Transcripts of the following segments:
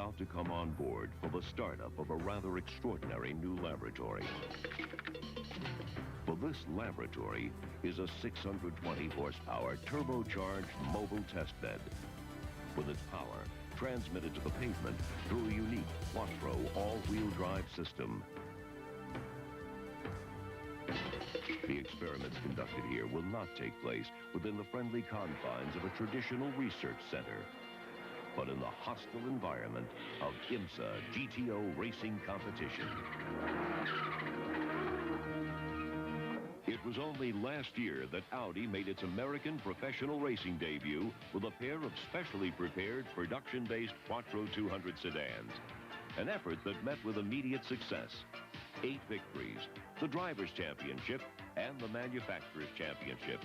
about to come on board for the startup of a rather extraordinary new laboratory. For this laboratory is a 620 horsepower turbocharged mobile test bed with its power transmitted to the pavement through a unique quattro all-wheel drive system. The experiments conducted here will not take place within the friendly confines of a traditional research center, but in the hostile environment of IMSA GTO racing competition. It was only last year that Audi made its American professional racing debut with a pair of specially prepared production-based Quattro 200 sedans, an effort that met with immediate success. 8 victories, the Drivers' Championship and the Manufacturers' Championship,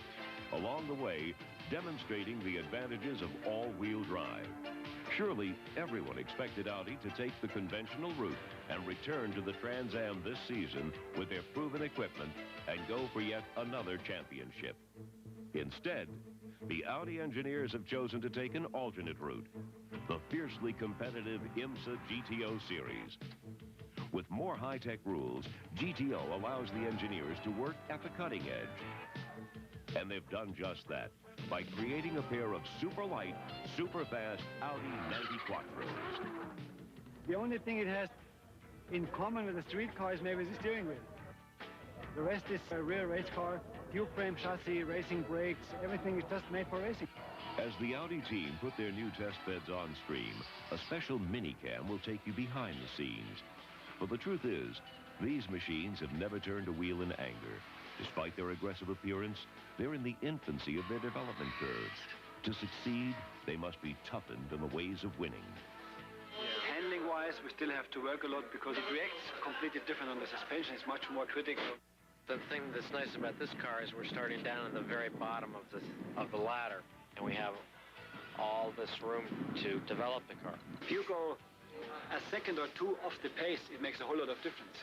along the way demonstrating the advantages of all-wheel drive. Surely everyone expected Audi to take the conventional route and return to the Trans Am this season with their proven equipment and go for yet another championship. Instead, the Audi engineers have chosen to take an alternate route, the fiercely competitive IMSA GTO series. With more high-tech rules, GTO allows the engineers to work at the cutting edge. And they've done just that by creating a pair of super light, super fast Audi 90 Quattros. The only thing it has in common with the street car is maybe the steering wheel. The rest is a real race car, tube frame chassis, racing brakes, everything is just made for racing. As the Audi team put their new test beds on stream, a special mini-cam will take you behind the scenes. But the truth is, these machines have never turned a wheel in anger. Despite their aggressive appearance, they're in the infancy of their development curve. To succeed, they must be toughened in the ways of winning. Handling-wise, we still have to work a lot because it reacts completely different on the suspension. It's much more critical. The thing that's nice about this car is we're starting down at the very bottom of the ladder, and we have all this room to develop the car. If you go a second or two off the pace, it makes a whole lot of difference.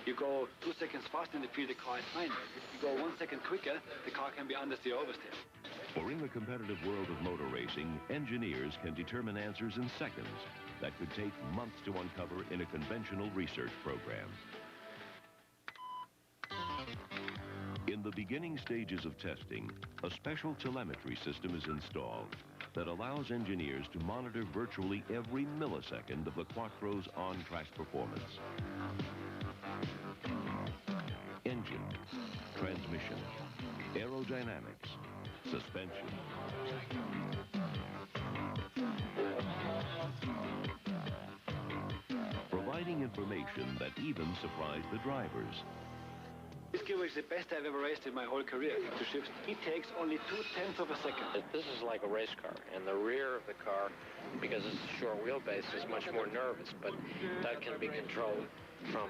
You go 2 seconds faster in the field, the car is fine. If you go 1 second quicker, the car can be understeer, oversteer. For in the competitive world of motor racing, engineers can determine answers in seconds that could take months to uncover in a conventional research program. In the beginning stages of testing, a special telemetry system is installed that allows engineers to monitor virtually every millisecond of the Quattro's on-track performance. Engine, transmission, aerodynamics, suspension. Providing information that even surprised the drivers. This gearbox is the best I've ever raced in my whole career. To shift, it takes only 0.2 of a second. This is like a race car, and the rear of the car, because it's a short wheelbase, is much more nervous, but that can be controlled from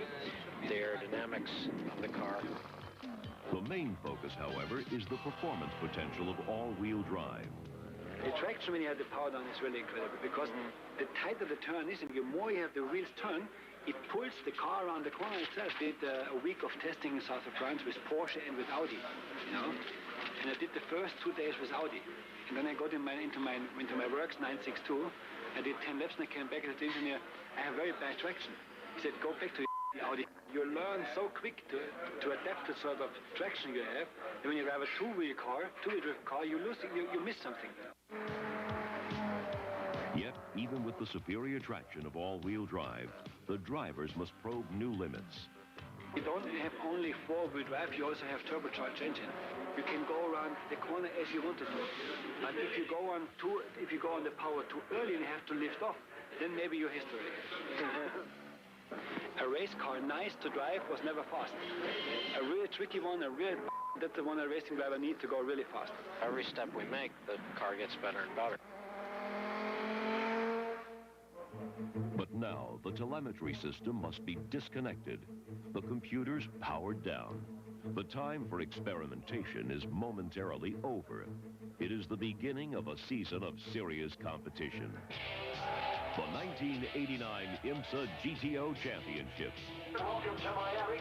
the aerodynamics of the car. The main focus, however, is the performance potential of all-wheel drive. The traction when you have the power down is really incredible because the tighter the turn is and the more you have the wheels turn, it pulls the car around the corner itself. I did a week of testing in south of France with Porsche and with Audi, you know. And I did the first 2 days with Audi. And then I got into my works 962. I did 10 laps and I came back and the engineer, I have very bad traction. He said, go back to Audi. You learn so quick to adapt to sort of traction you have. And when you drive a two-wheel driven car, you miss something. Yet, even with the superior traction of all-wheel drive, the drivers must probe new limits. You don't have only four-wheel drive, you also have turbocharged engine. You can go around the corner as you want to do. But if you go on the power too early and you have to lift off, then maybe you're history. A race car, nice to drive, was never fast. A really tricky one, that's the one a racing driver needs to go really fast. Every step we make, the car gets better and better. But now, the telemetry system must be disconnected. The computers powered down. The time for experimentation is momentarily over. It is the beginning of a season of serious competition. The 1989 IMSA GTO Championship. Welcome to Miami.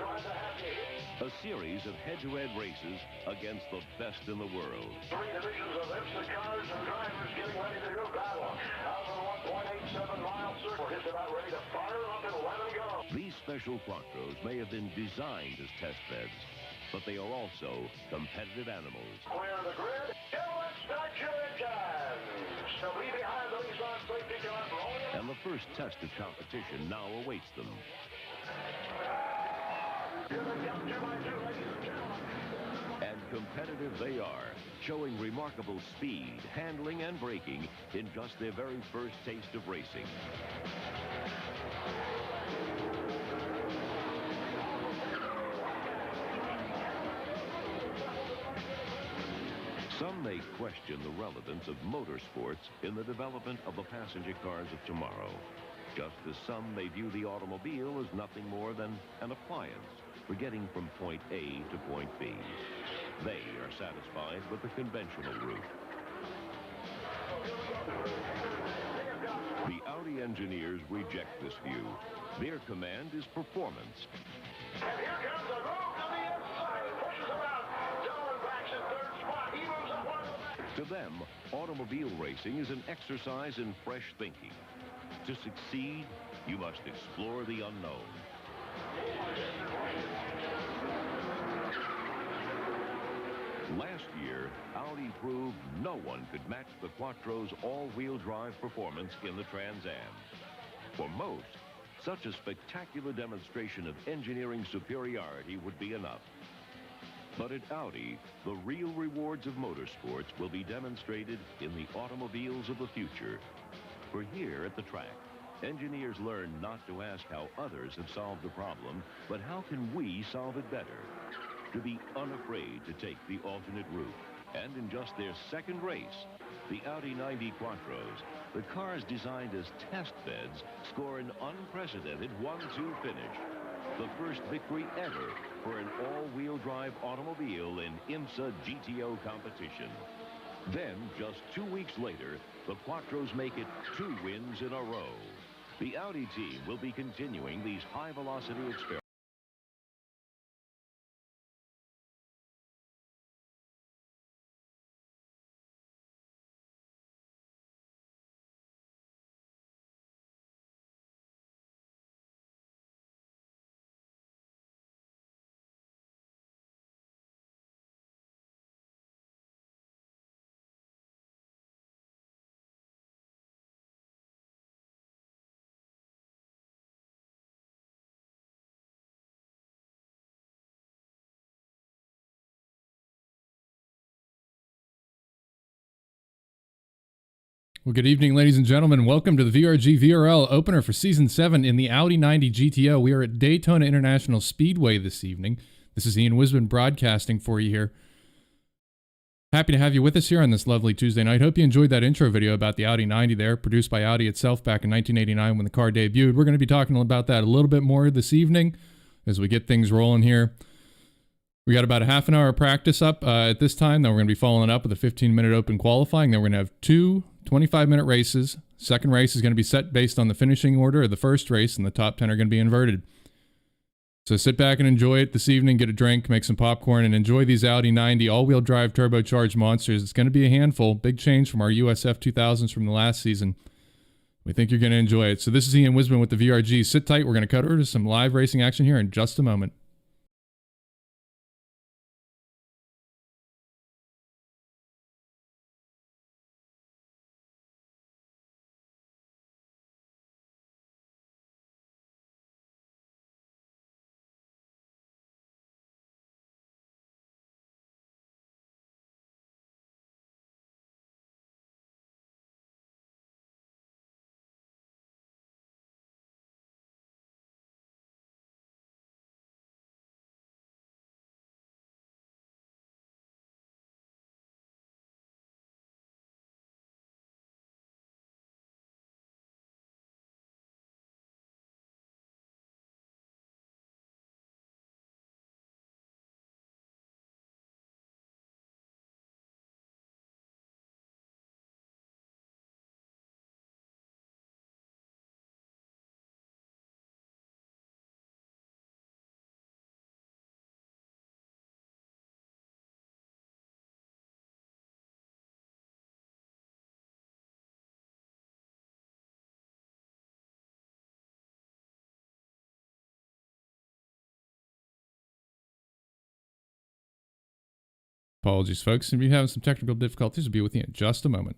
A series of head-to-head races against the best in the world. 3 divisions of IMSA cars and drivers getting ready to do battle. Out of the 1.87 mile circle, just about ready to fire up and let them go. These special quattros may have been designed as test beds, but they are also competitive animals. Clear the grid. Let's start your engines. So be behind the Nissan safety car rolling. And the first test of competition now awaits them. And competitive they are, showing remarkable speed, handling, and braking in just their very first taste of racing. Some may question the relevance of motorsports in the development of the passenger cars of tomorrow, just as some may view the automobile as nothing more than an appliance for getting from point A to point B. They are satisfied with the conventional route. The Audi engineers reject this view. Their command is performance. And here comes a move to the inside. It pushes him out. Dillon backs in third spot. He moves up one. To them, automobile racing is an exercise in fresh thinking. To succeed, you must explore the unknown. Last year, Audi proved no one could match the Quattro's all-wheel drive performance in the Trans Am. For most, such a spectacular demonstration of engineering superiority would be enough. But at Audi, the real rewards of motorsports will be demonstrated in the automobiles of the future. For here at the track, engineers learn not to ask how others have solved the problem, but how can we solve it better? To be unafraid to take the alternate route. And in just their second race, the Audi 90 Quattros, the cars designed as test beds, score an unprecedented 1-2 finish. The first victory ever for an all-wheel drive automobile in IMSA GTO competition. Then, just 2 weeks later, the Quattros make it 2 wins in a row. The Audi team will be continuing these high-velocity experiments. Well, good evening, ladies and gentlemen. Welcome to the VRG VRL opener for Season 7 in the Audi 90 GTO. We are at Daytona International Speedway this evening. This is Ian Wisman broadcasting for you here. Happy to have you with us here on this lovely Tuesday night. Hope you enjoyed that intro video about the Audi 90 there, produced by Audi itself back in 1989 when the car debuted. We're going to be talking about that a little bit more this evening as we get things rolling here. We got about a half an hour of practice up at this time. Then we're going to be following up with a 15-minute open qualifying. Then we're going to have 2 25-minute races. Second race is going to be set based on the finishing order of the first race, and the top 10 are going to be inverted. So sit back and enjoy it this evening. Get a drink, make some popcorn, and enjoy these Audi 90 all-wheel drive turbocharged monsters. It's going to be a handful. Big change from our USF 2000s from the last season. We think you're going to enjoy it. So this is Ian Wisman with the VRG. Sit tight. We're going to cut over to some live racing action here in just a moment. Apologies, folks. If you're having some technical difficulties, we'll be with you in just a moment.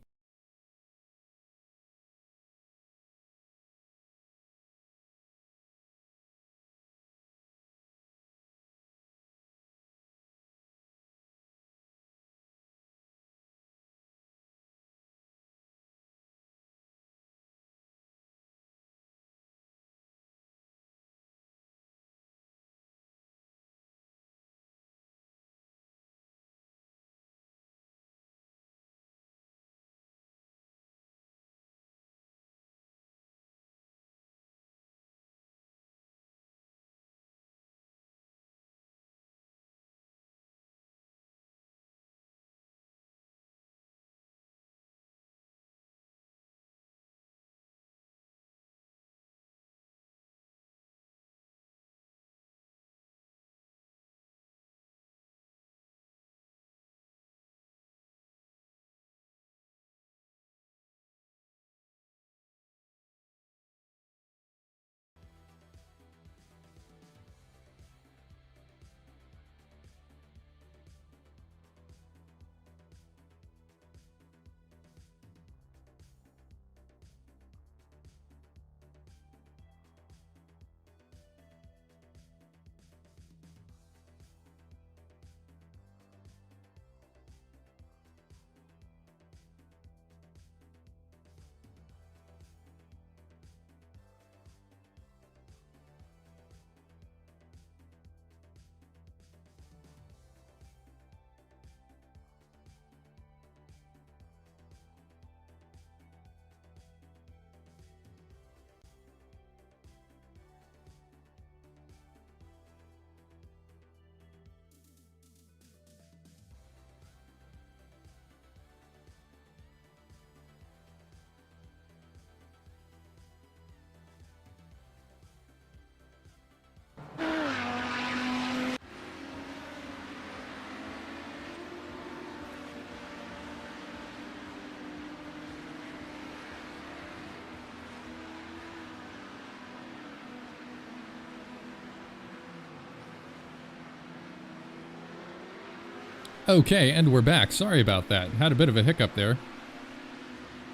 Okay, and we're back. Sorry about that. Had a bit of a hiccup there.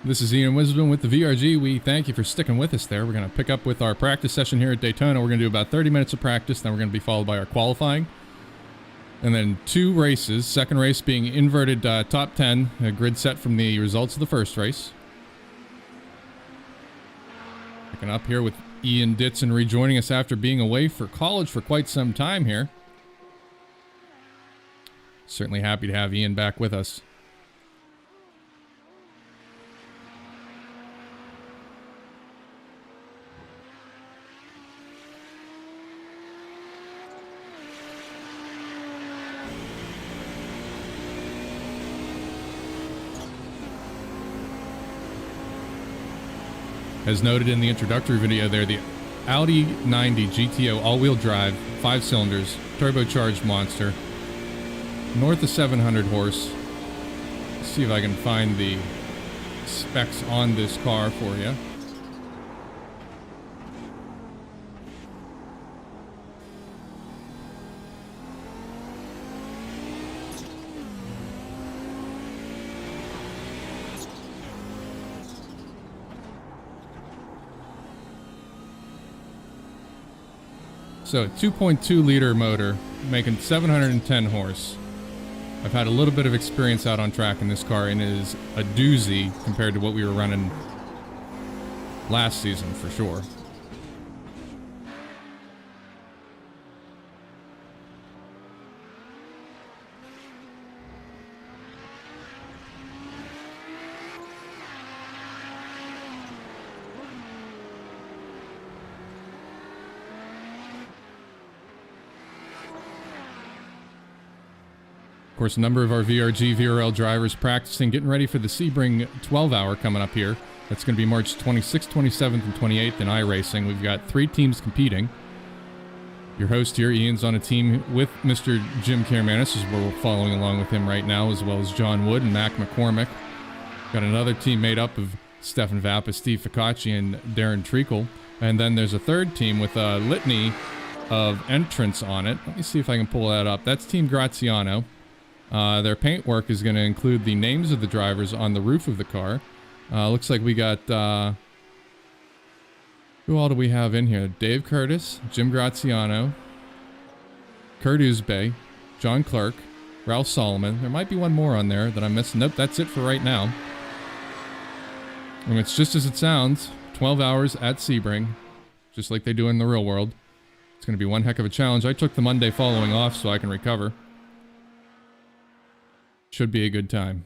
This is Ian Wisdom with the VRG. We thank you for sticking with us there. We're going to pick up with our practice session here at Daytona. We're going to do about 30 minutes of practice, then we're going to be followed by our qualifying. And then 2 races. Second race being inverted top 10, a grid set from the results of the first race. Picking up here with Ian Ditson rejoining us after being away for college for quite some time here. Certainly happy to have Ian back with us. As noted in the introductory video there, the Audi 90 GTO all-wheel drive, 5 cylinders, turbocharged monster, north of 700 horse. Let's see if I can find the specs on this car for you. So, 2.2 liter motor, making 710 horse. I've had a little bit of experience out on track in this car, and it is a doozy compared to what we were running last season, for sure. Of course, a number of our VRG VRL drivers practicing, getting ready for the Sebring 12-hour coming up here. That's going to be March 26th, 27th, and 28th in iRacing. We've got 3 teams competing. Your host here, Ian's on a team with Mr. Jim Karmanis, as we're following along with him right now, as well as John Wood and Mac McCormick. Got another team made up of Stefan Vappa, Steve Ficacci, and Darren Treacle. And then there's a third team with a litany of entrants on it. Let me see if I can pull that up. That's Team Graziano. Their paint work is going to include the names of the drivers on the roof of the car. Looks like we got, who all do we have in here? Dave Curtis, Jim Graziano, Kurt Uzbey, John Clark, Ralph Solomon. There might be one more on there that I'm missing. Nope, that's it for right now. And it's just as it sounds, 12 hours at Sebring, just like they do in the real world. It's going to be one heck of a challenge. I took the Monday following off so I can recover. Should be a good time.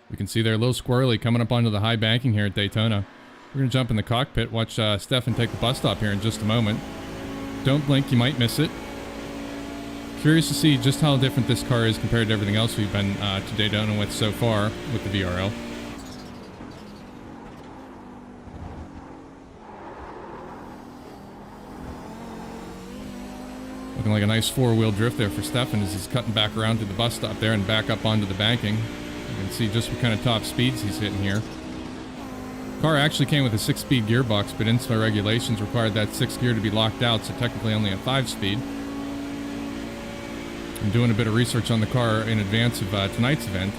We can see they're a little squirrely coming up onto the high banking here at Daytona. We're going to jump in the cockpit, watch Stefan take the bus stop here in just a moment. Don't blink, you might miss it. Curious to see just how different this car is compared to everything else we've been to Daytona with so far with the VRL. Looking like a nice four-wheel drift there for Stefan as he's cutting back around to the bus stop there and back up onto the banking. You can see just what kind of top speeds he's hitting here. Car actually came with a 6-speed gearbox, but INSPA regulations required that 6th gear to be locked out, so technically only a 5-speed. I'm doing a bit of research on the car in advance of tonight's event.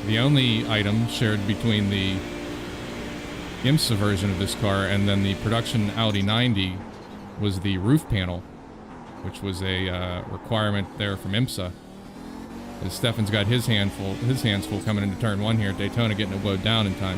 The only item shared between the IMSA version of this car and then the production Audi 90 was the roof panel, which was a requirement there from IMSA. As Stefan's got his hands full coming into turn 1 here at Daytona, getting it load down in time.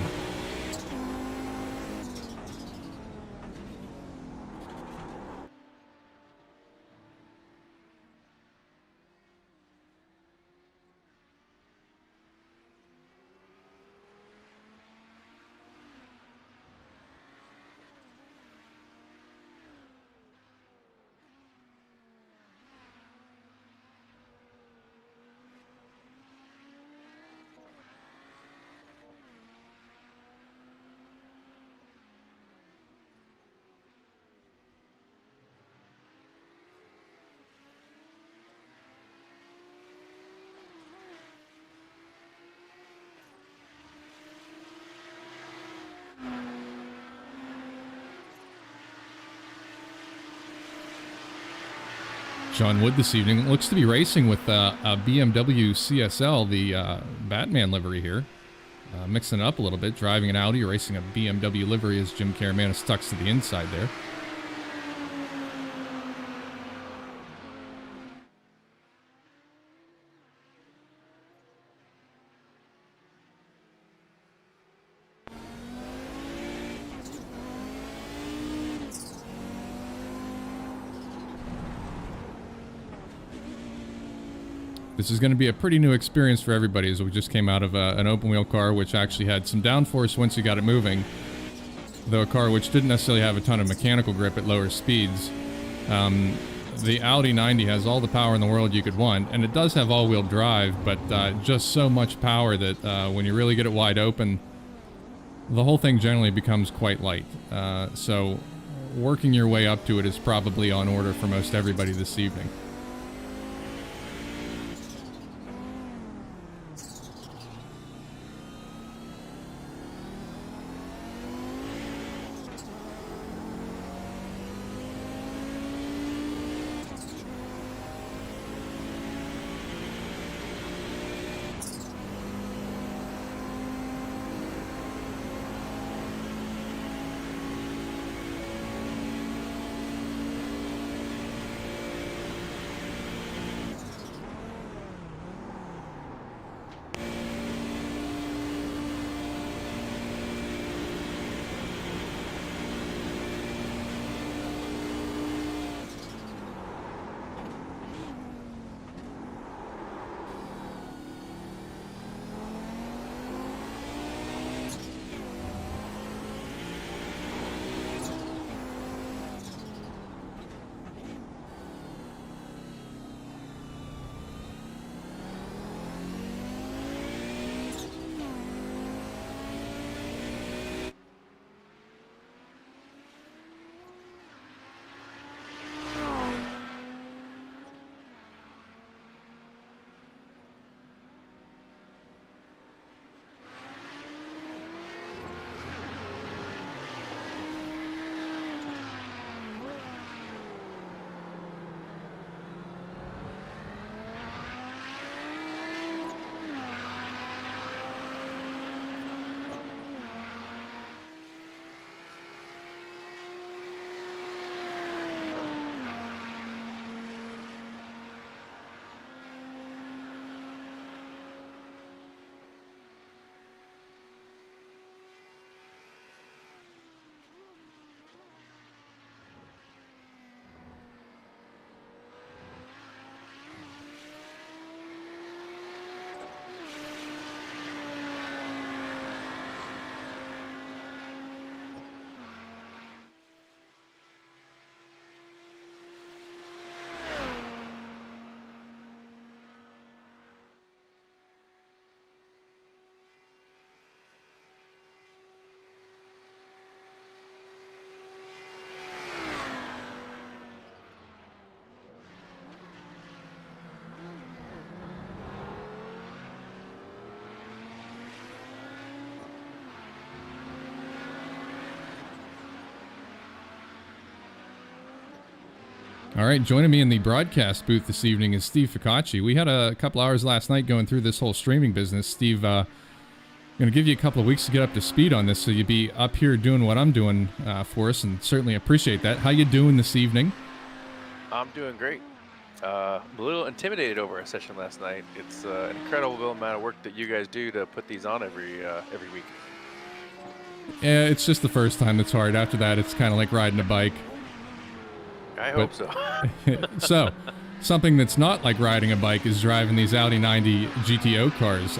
John Wood this evening looks to be racing with a BMW CSL, the Batman livery here. Mixing it up a little bit, driving an Audi, racing a BMW livery as Jim Caramanis tucks to the inside there. This is going to be a pretty new experience for everybody, as we just came out of an open wheel car which actually had some downforce once you got it moving, though a car which didn't necessarily have a ton of mechanical grip at lower speeds. The Audi 90 has all the power in the world you could want, and it does have all-wheel drive, but just so much power that when you really get it wide open, the whole thing generally becomes quite light. So working your way up to it is probably on order for most everybody this evening. All right, joining me in the broadcast booth this evening is Steve Ficacci. We had a couple hours last night going through this whole streaming business. Steve, going to give you a couple of weeks to get up to speed on this, so you'll be up here doing what I'm doing for us, and certainly appreciate that. How you doing this evening? I'm doing great. I'm a little intimidated over our session last night. It's an incredible amount of work that you guys do to put these on every week. Yeah, it's just the first time that's hard. After that, it's kind of like riding a bike. I hope so. So, something that's not like riding a bike is driving these Audi 90 GTO cars.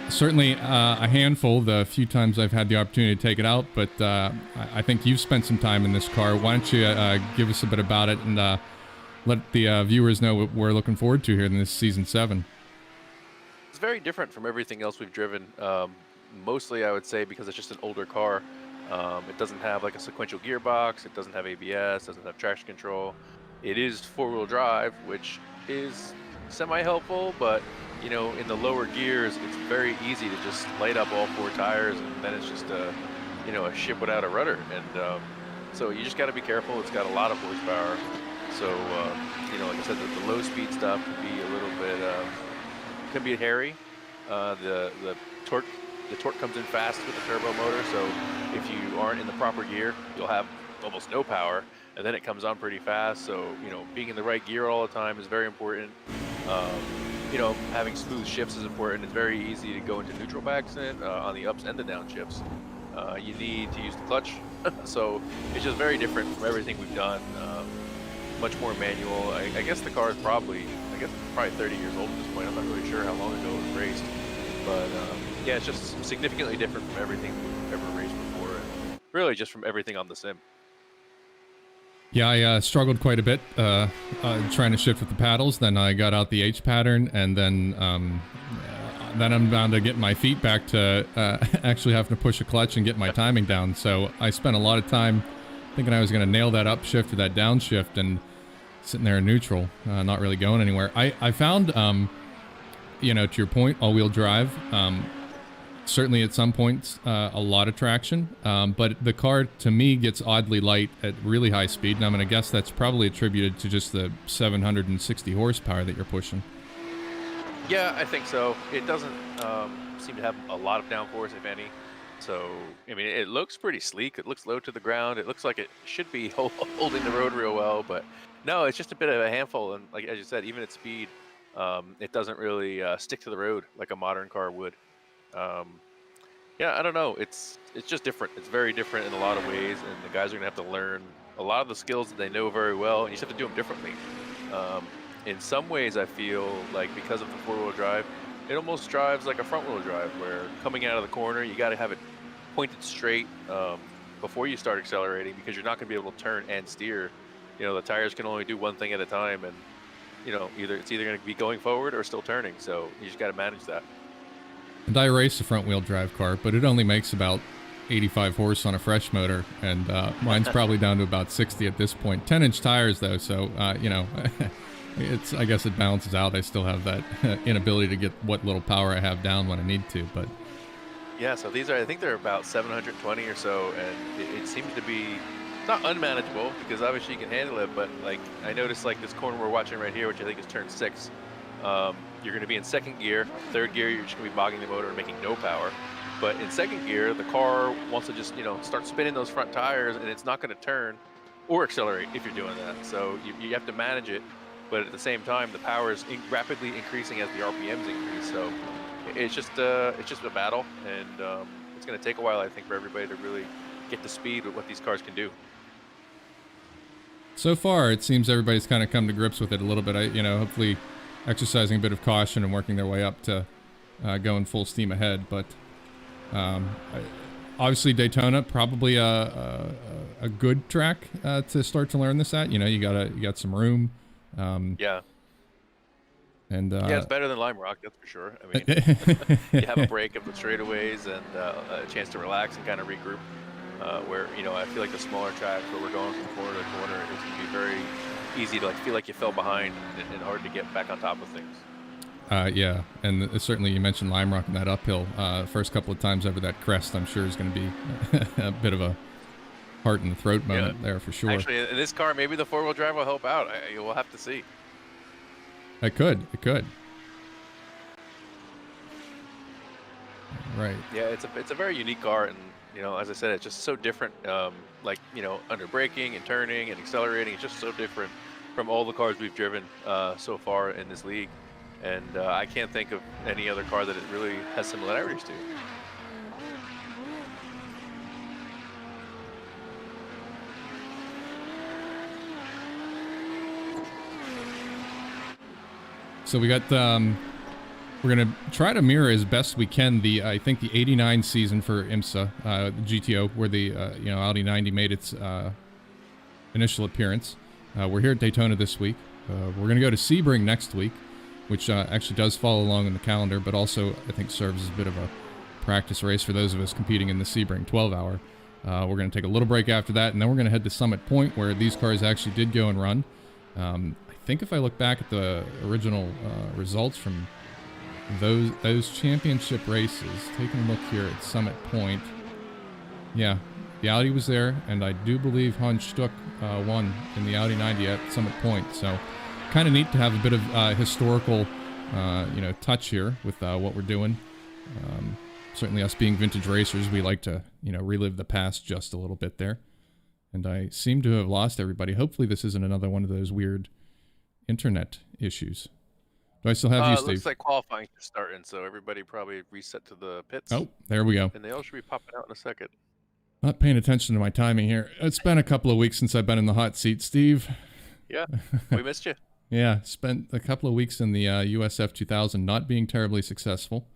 Certainly a handful the few times I've had the opportunity to take it out, but I think you've spent some time in this car. Why don't you give us a bit about it and let the viewers know what we're looking forward to here in this Season 7. It's very different from everything else we've driven. Mostly, I would say, because it's just an older car. It doesn't have like a sequential gearbox. It doesn't have ABS. Doesn't have traction control. It is four-wheel drive, which is semi-helpful, but you know, in the lower gears, it's very easy to just light up all four tires, and then it's just a ship without a rudder. And so you just got to be careful. It's got a lot of horsepower. So like I said, the low-speed stuff can be a little bit hairy. The torque comes in fast with the turbo motor, so if you aren't in the proper gear, you'll have almost no power, and then it comes on pretty fast. So being in the right gear all the time is very important. Having smooth shifts is important. It's very easy to go into neutral by accident on the ups and the down shifts. You need to use the clutch, so it's just very different from everything we've done. Much more manual. I guess the car is probably 30 years old at this point. I'm not really sure how long ago it was raced, but yeah, it's just significantly different from everything we've ever raced before, and really just from everything on the sim. Yeah, I struggled quite a bit trying to shift with the paddles. Then I got out the H pattern, and then I'm bound to get my feet back to actually having to push a clutch and get my timing down. So I spent a lot of time thinking I was going to nail that upshift or that downshift, and sitting there in neutral, not really going anywhere. I found, to your point, all-wheel drive. Certainly at some points a lot of traction, but the car to me gets oddly light at really high speed, and I'm going to guess that's probably attributed to just the 760 horsepower that you're pushing. Yeah, I think so. It doesn't seem to have a lot of downforce, if any. So, I mean, it looks pretty sleek. It looks low to the ground. It looks like it should be holding the road real well, but no, it's just a bit of a handful. And like as you said, even at speed, it doesn't really stick to the road like a modern car would. Yeah, I don't know. It's just different. It's very different in a lot of ways, and the guys are gonna have to learn a lot of the skills that they know very well, and you just have to do them differently. In some ways, I feel like because of the four-wheel drive, it almost drives like a front-wheel drive, where coming out of the corner, you got to have it pointed straight before you start accelerating, because you're not gonna be able to turn and steer. The tires can only do one thing at a time, and it's either gonna be going forward or still turning. So you just got to manage that. And I race a front-wheel drive car, but it only makes about 85 horse on a fresh motor, and mine's probably down to about 60 at this point. 10-inch tires, though, so, I guess it balances out. I still have that inability to get what little power I have down when I need to, but... Yeah, so I think they're about 720 or so, and it seems to be not unmanageable, because obviously you can handle it, but, like, I noticed, like, this corner we're watching right here, which I think is turn 6, you're going to be in second gear. Third gear, you're just going to be bogging the motor and making no power. But in second gear, the car wants to just, start spinning those front tires, and it's not going to turn or accelerate if you're doing that. So you have to manage it, but at the same time, the power is rapidly increasing as the RPMs increase. So it's just a battle, and it's going to take a while, I think, for everybody to really get to speed with what these cars can do. So far, it seems everybody's kind of come to grips with it a little bit. Hopefully exercising a bit of caution and working their way up to going full steam ahead. But obviously Daytona, probably a good track to start to learn this at. You got some room. Yeah. And yeah, it's better than Lime Rock, that's for sure. I mean, you have a break of the straightaways and a chance to relax and kind of regroup. Where I feel like the smaller tracks where we're going from corner to corner, it's gonna be very easy to feel like you fell behind and hard to get back on top of things. Yeah, and certainly you mentioned Lime Rock and that uphill. First couple of times over that crest, I'm sure is going to be a bit of a heart in the throat moment there for sure. Actually, in this car, maybe the four-wheel drive will help out. We'll have to see. It could. It could. Right. Yeah, it's a very unique car, and as I said, it's just so different. Like under braking and turning and accelerating, it's just so different from all the cars we've driven so far in this league. And I can't think of any other car that it really has similarities to. So we got we're gonna try to mirror as best we can I think the '89 season for IMSA, the GTO, where the Audi 90 made its initial appearance. We're here at Daytona this week. We're gonna go to Sebring next week, which actually does follow along in the calendar, but also I think serves as a bit of a practice race for those of us competing in the Sebring 12-hour. We're gonna take a little break after that, and then we're gonna head to Summit Point, where these cars actually did go and run. I think if I look back at the original results from those championship races, taking a look here at Summit Point, yeah, the Audi was there, and I do believe Hans Stuck won in the Audi 90 at Summit Point. So kind of neat to have a bit of historical, touch here with what we're doing. Certainly us being vintage racers, we like to, relive the past just a little bit there. And I seem to have lost everybody. Hopefully this isn't another one of those weird internet issues. Do I still have you, Steve? Looks like qualifying is starting, so everybody probably reset to the pits. Oh, there we go. And they all should be popping out in a second. Not paying attention to my timing here. It's been a couple of weeks since I've been in the hot seat, Steve. Yeah, we missed you. Yeah, spent a couple of weeks in the USF 2000, not being terribly successful.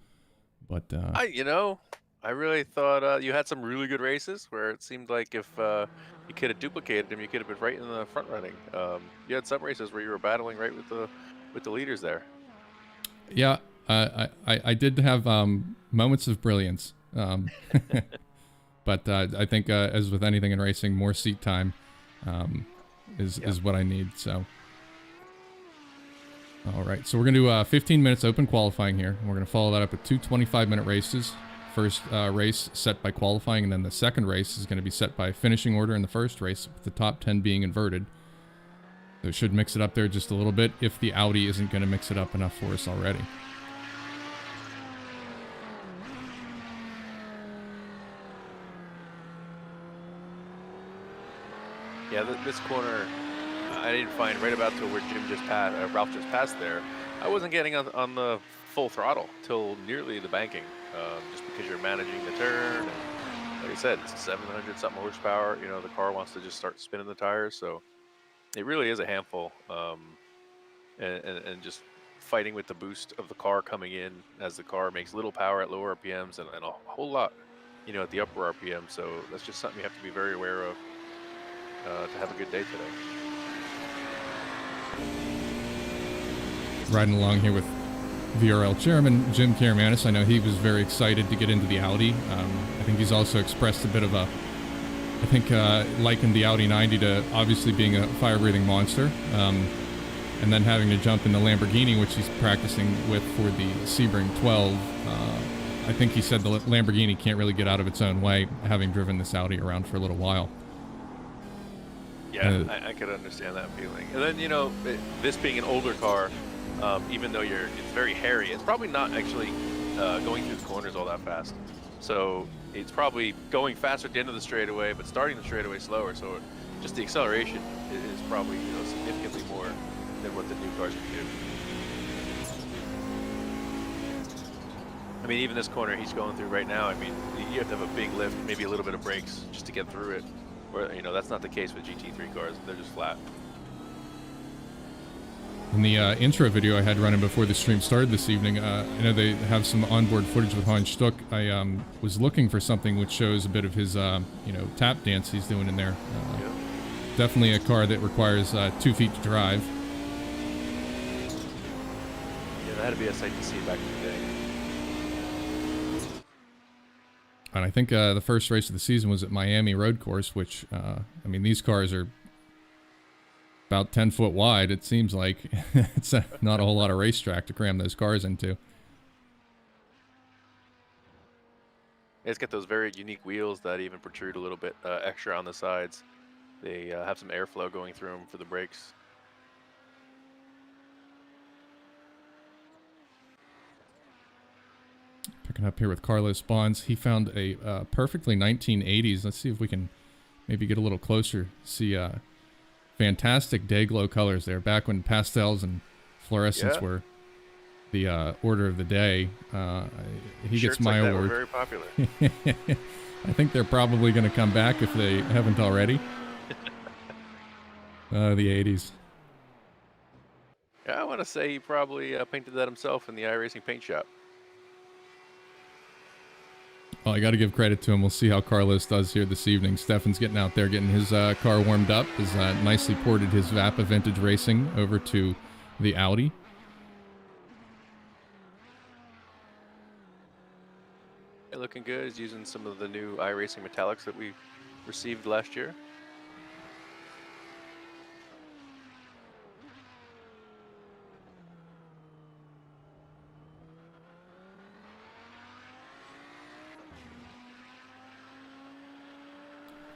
But I really thought you had some really good races where it seemed like if you could have duplicated them, you could have been right in the front running. You had some races where you were battling right with the leaders there. Yeah, I did have moments of brilliance. But I think, as with anything in racing, more seat time is what I need. So, all right. So we're going to do 15 minutes open qualifying here. And we're going to follow that up with two 25-minute races. First race set by qualifying, and then the second race is going to be set by finishing order in the first race, with the top 10 being inverted. So it should mix it up there just a little bit if the Audi isn't going to mix it up enough for us already. Yeah, this corner I didn't find right about to where Ralph just passed there. I wasn't getting on the full throttle till nearly the banking, just because you're managing the turn. And like I said, it's 700 something horsepower. The car wants to just start spinning the tires, so it really is a handful. And just fighting with the boost of the car coming in as the car makes little power at lower RPMs and a whole lot, at the upper RPM. So that's just something you have to be very aware of to have a good day today. Riding along here with VRL chairman Jim Karamanis. I know he was very excited to get into the Audi. I think he's also expressed a bit of likened the Audi 90 to obviously being a fire-breathing monster. And then having to jump in the Lamborghini, which he's practicing with for the Sebring 12. I think he said the Lamborghini can't really get out of its own way, having driven this Audi around for a little while. Yeah, I could understand that feeling. And then, this being an older car, even though it's very hairy, it's probably not actually going through the corners all that fast. So it's probably going faster at the end of the straightaway, but starting the straightaway slower. So just the acceleration is probably significantly more than what the new cars can do. I mean, even this corner he's going through right now, I mean, you have to have a big lift, maybe a little bit of brakes just to get through it. Where, that's not the case with GT3 cars. They're just flat. In the intro video I had running before the stream started this evening, I know they have some onboard footage with Hans Stuck. I was looking for something which shows a bit of his, tap dance he's doing in there. Definitely a car that requires 2 feet to drive. Yeah, that'd be a sight to see back in the day. And I think the first race of the season was at Miami Road Course, which, these cars are about 10 foot wide. It seems like it's not a whole lot of racetrack to cram those cars into. It's got those very unique wheels that even protrude a little bit extra on the sides. They have some airflow going through them for the brakes. Picking up here with Carlos Bonds. He found a perfectly 1980s. Let's see if we can maybe get a little closer. See fantastic day glow colors there. Back when pastels and fluorescence were the order of the day. He gets my like award. That were very popular. I think they're probably going to come back if they haven't already. The 80s. Yeah, I want to say he probably painted that himself in the iRacing paint shop. Well, I got to give credit to him. We'll see how Carlos does here this evening. Stefan's getting out there, getting his car warmed up. Has nicely ported his Vapa Vintage Racing over to the Audi. Yeah, looking good. He's using some of the new iRacing metallics that we received last year.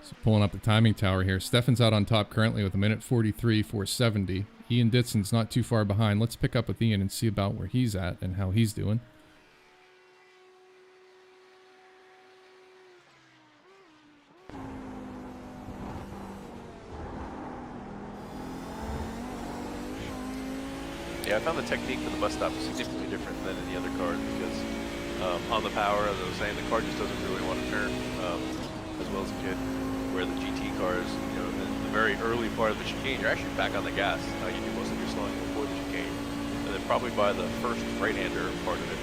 So pulling up the timing tower here. Stefan's out on top currently with 1:43.470. Ian Ditson's not too far behind. Let's pick up with Ian and see about where he's at and how he's doing. Yeah, I found the technique for the bus stop significantly different than any other cars because on the power, as I was saying, the car just doesn't really want to turn as well as it could. Where the GT cars, you know, in the very early part of the chicane, you're actually back on the gas. You do most of your slowing before the chicane. And then probably by the first right-hander part of it,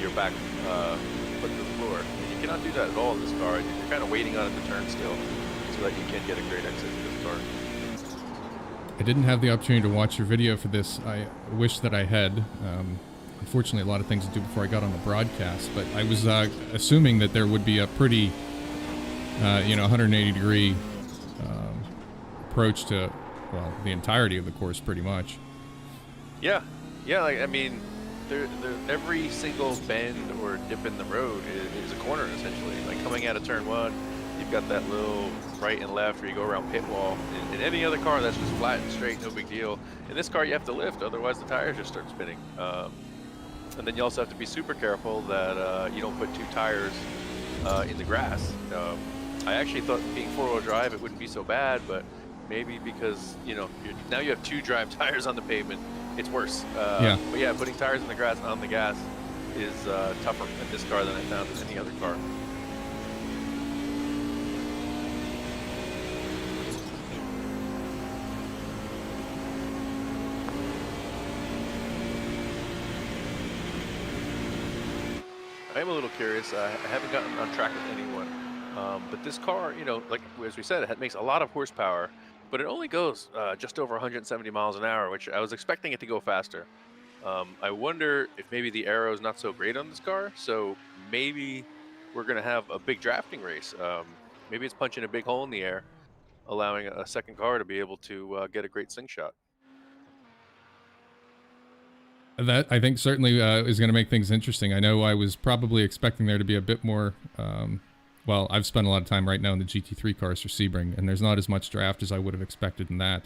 you're back put to the floor. And you cannot do that at all in this car. You're kind of waiting on it to turn still so that you can get a great exit in this car. I didn't have the opportunity to watch your video for this. I wish that I had. Unfortunately, a lot of things to do before I got on the broadcast, but I was assuming that there would be a pretty 180-degree approach to, well, the entirety of the course, pretty much. Yeah. Like, I mean, every single bend or dip in the road is a corner, essentially. Like, coming out of turn one, you've got that little right and left where you go around pit wall. In any other car, that's just flat and straight, no big deal. In this car, you have to lift, otherwise the tires just start spinning. And then you also have to be super careful that you don't put two tires in the grass. I actually thought being four-wheel drive, it wouldn't be so bad, but maybe because, now you have two drive tires on the pavement, it's worse. Yeah. But yeah, putting tires in the grass on the gas is tougher in this car than I found in any other car. I am a little curious. I haven't gotten on track with anyone. But this car, like as we said, it makes a lot of horsepower, but it only goes just over 170 miles an hour, which I was expecting it to go faster. I wonder if maybe the aero is not so great on this car, so maybe we're going to have a big drafting race. Maybe it's punching a big hole in the air, allowing a second car to be able to get a great sing shot. That, I think, certainly is going to make things interesting. I know I was probably expecting there to be a bit more... well, I've spent a lot of time right now in the GT3 cars for Sebring, and there's not as much draft as I would have expected in that.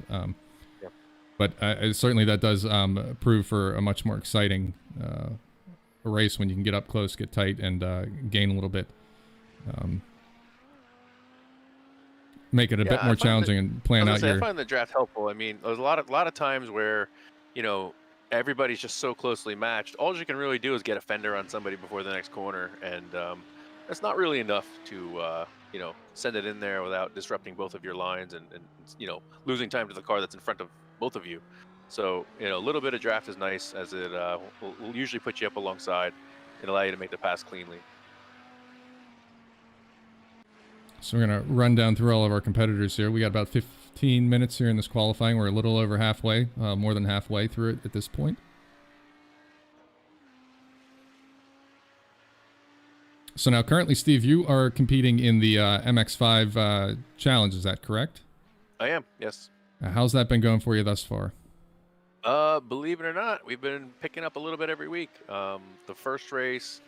But certainly that does prove for a much more exciting race when you can get up close, get tight, and gain a little bit. Make it a bit more challenging and plan out your... I find the draft helpful. I mean, there's a lot of times where, everybody's just so closely matched. All you can really do is get a fender on somebody before the next corner, and that's not really enough to send it in there without disrupting both of your lines and losing time to the car that's in front of both of you. So a little bit of draft is nice, as it will usually put you up alongside and allow you to make the pass cleanly. So we're going to run down through all of our competitors here. We got about 15 minutes here in this qualifying. We're a little over halfway, more than halfway through it at this point. So now currently, Steve, you are competing in the MX-5 challenge. Is that correct? I am, yes. How's that been going for you thus far? Believe it or not, we've been picking up a little bit every week. The first race,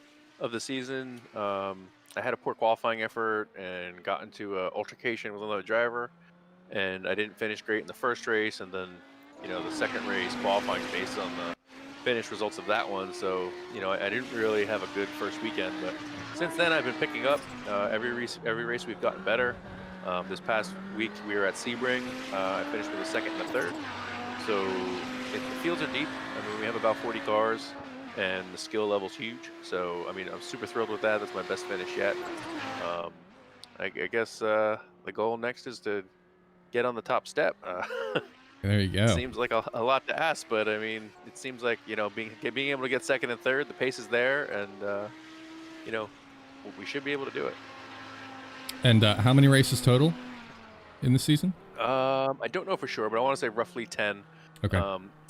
of the season, I had a poor qualifying effort and got into an altercation with another driver, and I didn't finish great in the first race, and then, the second race qualifying based on the finish results of that one. So, I didn't really have a good first weekend, but since then I've been picking up. Every race we've gotten better. This past week we were at Sebring. I finished with a second and a third. So the fields are deep. I mean, we have about 40 cars, and the skill level's huge. So, I mean, I'm super thrilled with that. That's my best finish yet. I guess the goal next is to get on the top step. There you go. Seems like a lot to ask, but I mean, it seems like, being able to get second and third, the pace is there, and, we should be able to do it. And how many races total in the season? I don't know for sure, but I want to say roughly 10. Okay.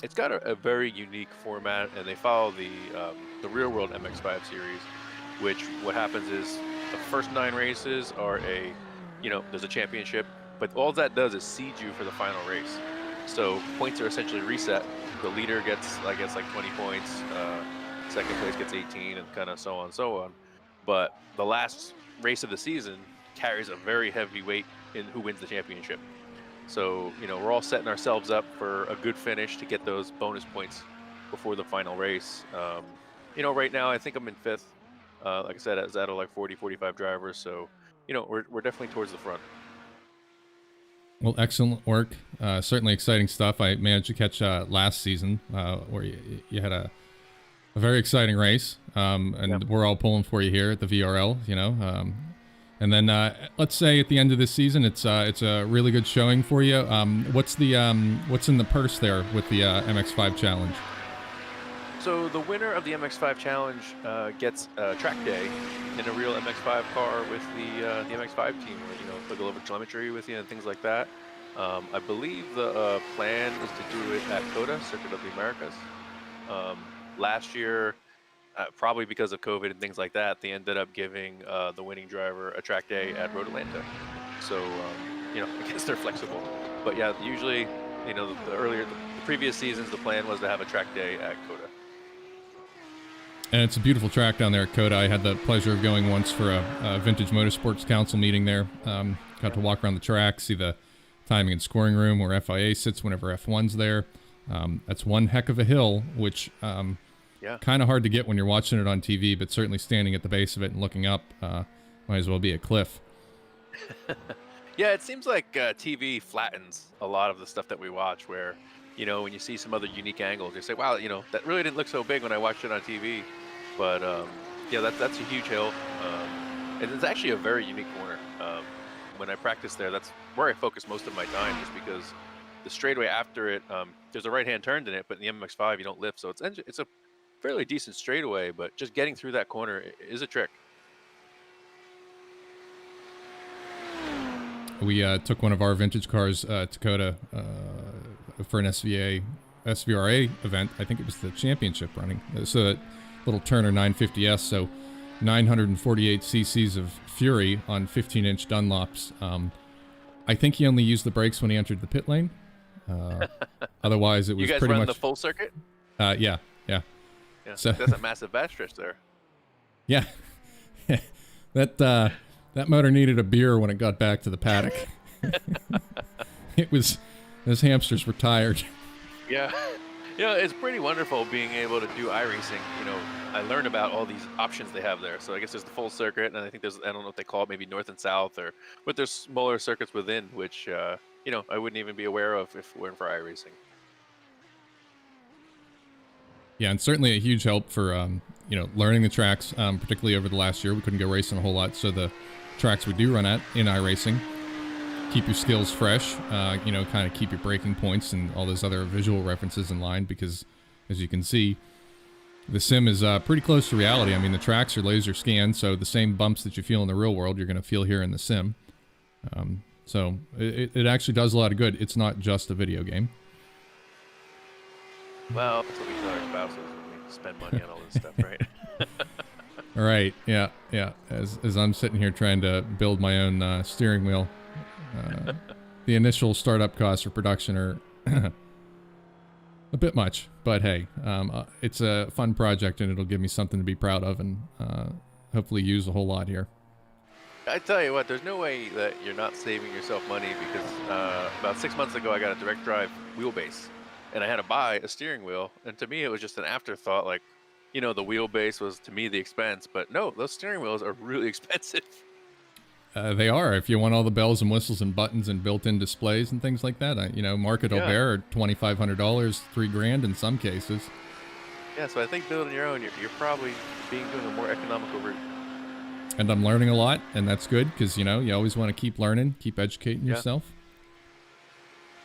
It's got a very unique format, and they follow the real world MX5 series, which what happens is the first 9 races are there's a championship, but all that does is seed you for the final race. So points are essentially reset. The leader gets, I guess, like 20 points. Second place gets 18, and kind of so on and so on. But the last race of the season carries a very heavy weight in who wins the championship. So, we're all setting ourselves up for a good finish to get those bonus points before the final race. Right now I think I'm in 5th. Like I said, it's out of like 40, 45 drivers. So, we're definitely towards the front. Well, excellent work. Certainly exciting stuff. I managed to catch last season where you had a very exciting race, and we're all pulling for you here at the VRL, and then let's say at the end of this season, it's a really good showing for you. What's in the purse there with the MX5 Challenge? So the winner of the MX5 Challenge gets a track day in a real MX5 car with the MX5 team, where, they'll go over telemetry with you and things like that. I believe the plan is to do it at COTA, Circuit of the Americas. Last year, probably because of COVID and things like that, they ended up giving the winning driver a track day at Road Atlanta. So, I guess they're flexible. But yeah, usually, the previous seasons, the plan was to have a track day at COTA. And it's a beautiful track down there at COTA. I had the pleasure of going once for a Vintage Motorsports Council meeting there. Got to walk around the track, see the timing and scoring room where FIA sits whenever F1's there. That's one heck of a hill, which kind of hard to get when you're watching it on TV, but certainly standing at the base of it and looking up might as well be a cliff. Yeah, it seems like TV flattens a lot of the stuff that we watch, where, when you see some other unique angles, you say, wow, that really didn't look so big when I watched it on TV. But, that's a huge hill. And it's actually a very unique corner. When I practice there, that's where I focus most of my time, just because the straightaway after it, there's a right-hand turn in it, but in the MX5, you don't lift. So it's a fairly decent straightaway, but just getting through that corner is a trick. We took one of our vintage cars to COTA for an SVRA event. I think it was the championship running. It's a little Turner 950S, so 948 cc's of fury on 15-inch Dunlops. I think he only used the brakes when he entered the pit lane. Otherwise, it was you guys pretty run much the full circuit? Yeah. So that's a massive back stretch there. Yeah. That motor needed a beer when it got back to the paddock. Those hamsters were tired. Yeah. It's pretty wonderful being able to do iRacing. I learned about all these options they have there. So I guess there's the full circuit, and I think there's, I don't know what they call it, maybe north and south, but there's smaller circuits within, which, I wouldn't even be aware of if it weren't for iRacing. Yeah, and certainly a huge help for, learning the tracks, particularly over the last year. We couldn't go racing a whole lot, so the tracks we do run at in iRacing keep your skills fresh, kind of keep your braking points and all those other visual references in line, because as you can see, the sim is pretty close to reality. I mean, the tracks are laser scanned, so the same bumps that you feel in the real world, you're going to feel here in the sim. So it actually does a lot of good. It's not just a video game. Well, that's what we tell our spouses when we spend money on all this stuff, right? All right, yeah. As I'm sitting here trying to build my own steering wheel, the initial startup costs for production are A bit much, but hey, it's a fun project and it'll give me something to be proud of and hopefully use a whole lot here. I tell you what, there's no way that you're not saving yourself money because about 6 months ago I got a direct drive wheelbase and I had to buy a steering wheel, and to me it was just an afterthought, like, you know, the wheelbase was to me the expense, but no, those steering wheels are really expensive. They are, if you want all the bells and whistles and buttons and built-in displays and things like that. You know, Market Aubert are $2,500, $3,000 in some cases. Yeah, so I think building your own, you're probably doing a more economical route. And I'm learning a lot, and that's good because, you know, you always want to keep learning, keep educating yourself.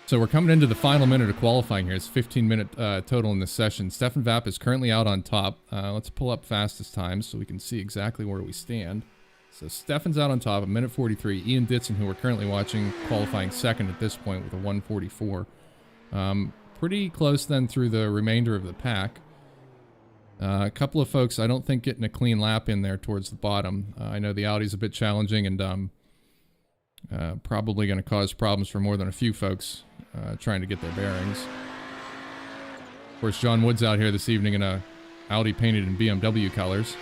So we're coming into the final minute of qualifying here. It's 15-minute total in this session. Stefan Vapp is currently out on top. Let's pull up fastest times so we can see exactly where we stand. So Stefan's out on top, a minute 43. Ian Ditson, who we're currently watching, qualifying second at this point with a 1:44. Pretty close then through the remainder of the pack. A couple of folks, I don't think, getting a clean lap in there towards the bottom. I know the Audi's a bit challenging and probably going to cause problems for more than a few folks trying to get their bearings. Of course, John Wood's out here this evening in a Audi painted in BMW colors,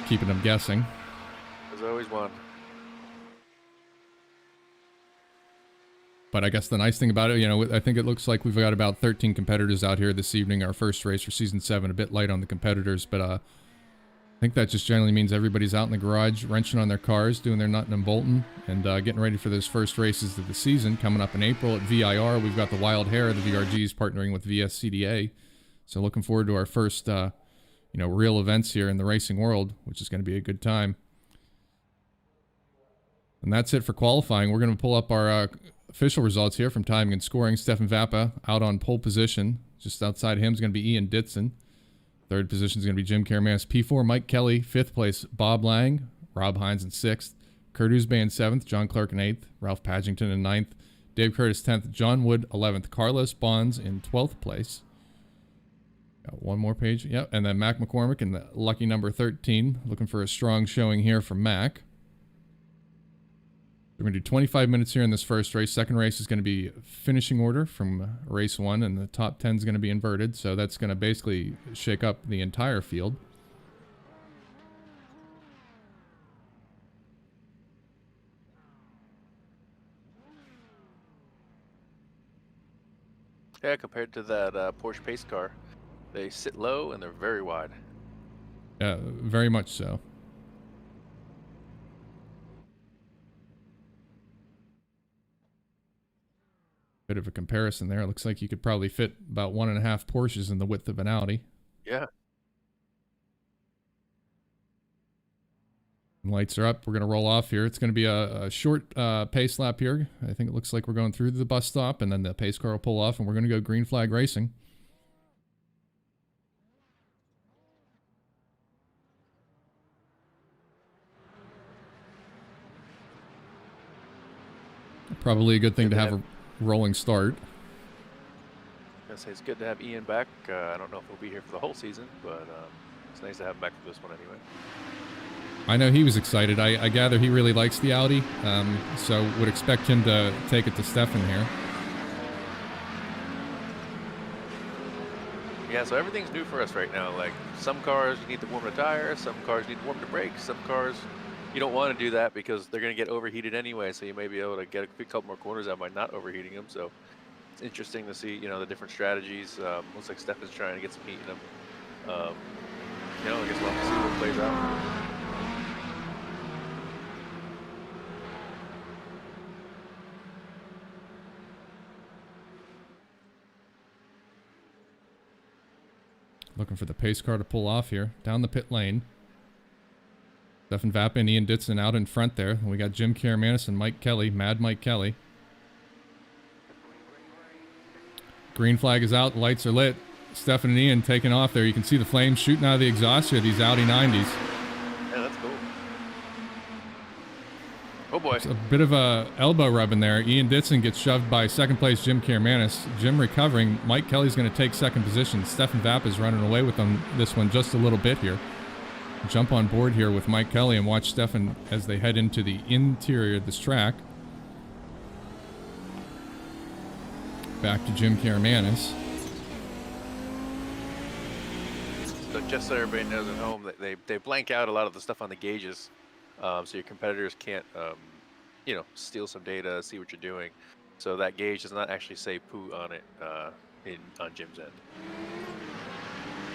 keeping them guessing. There's always one. But I guess the nice thing about it, you know, I think it looks like we've got about 13 competitors out here this evening, our first race for Season 7, a bit light on the competitors, but I think that just generally means everybody's out in the garage, wrenching on their cars, doing their nutting and bolting, and getting ready for those first races of the season. Coming up in April at VIR, we've got the Wild Hare, the VRGs partnering with VSCDA. So looking forward to our first, you know, real events here in the racing world, which is going to be a good time. And that's it for qualifying. We're going to pull up our official results here from timing and scoring. Stefan Vappa out on pole position. Just outside him is going to be Ian Ditson. Third position is going to be Jim Caramanis. P4, Mike Kelly. Fifth place, Bob Lang. Rob Hines in sixth. Kurt Uzbay in seventh. John Clark in eighth. Ralph Padgington in ninth. Dave Curtis 10th. John Wood 11th. Carlos Bonds in 12th place. Got one more page. Yep. And then Mac McCormick in the lucky number 13. Looking for a strong showing here from Mac. We're going to do 25 minutes here in this first race. Second race is going to be finishing order from race 1, and the top 10 is going to be inverted, so that's going to basically shake up the entire field. Yeah, compared to that Porsche pace car, they sit low and they're very wide. Yeah, very much so. Bit of a comparison there. It looks like you could probably fit about 1.5 Porsches in the width of an Audi. Yeah. Lights are up. We're going to roll off here. It's going to be a short pace lap here. I think it looks like we're going through the bus stop, and then the pace car will pull off, and we're going to go green flag racing. Probably a good thing to have a rolling start. I say it's good to have Ian back. I don't know if he'll be here for the whole season, but it's nice to have him back for this one anyway. I know he was excited. I gather he really likes the Audi, so would expect him to take it to Stefan here. Yeah, so everything's new for us right now. Like, some cars you need to warm the tires, some cars need to warm the brakes, some cars you don't want to do that because they're going to get overheated anyway, so you may be able to get a couple more corners out by not overheating them. So it's interesting to see, you know, the different strategies. Looks like Stefan's trying to get some heat in them. You know, I guess we'll have to see what plays out. Looking for the pace car to pull off here down the pit lane. Stefan Vappa and Ian Ditson out in front there. We got Jim Caramanis and Mike Kelly, Mad Mike Kelly. Green flag is out, lights are lit. Stefan and Ian taking off there. You can see the flames shooting out of the exhaust here, these Audi 90s. Yeah, that's cool. Oh boy. It's a bit of a elbow rub in there. Ian Ditson gets shoved by second place Jim Caramanis. Jim recovering. Mike Kelly's going to take second position. Stefan Vappa is running away with them this one just a little bit here. Jump on board here with Mike Kelly and watch Stefan as they head into the interior of this track. back to Jim Karamanis. So just so everybody knows at home, that they blank out a lot of the stuff on the gauges, so your competitors can't, you know, steal some data, see what you're doing. So that gauge does not actually say poo on it on Jim's end.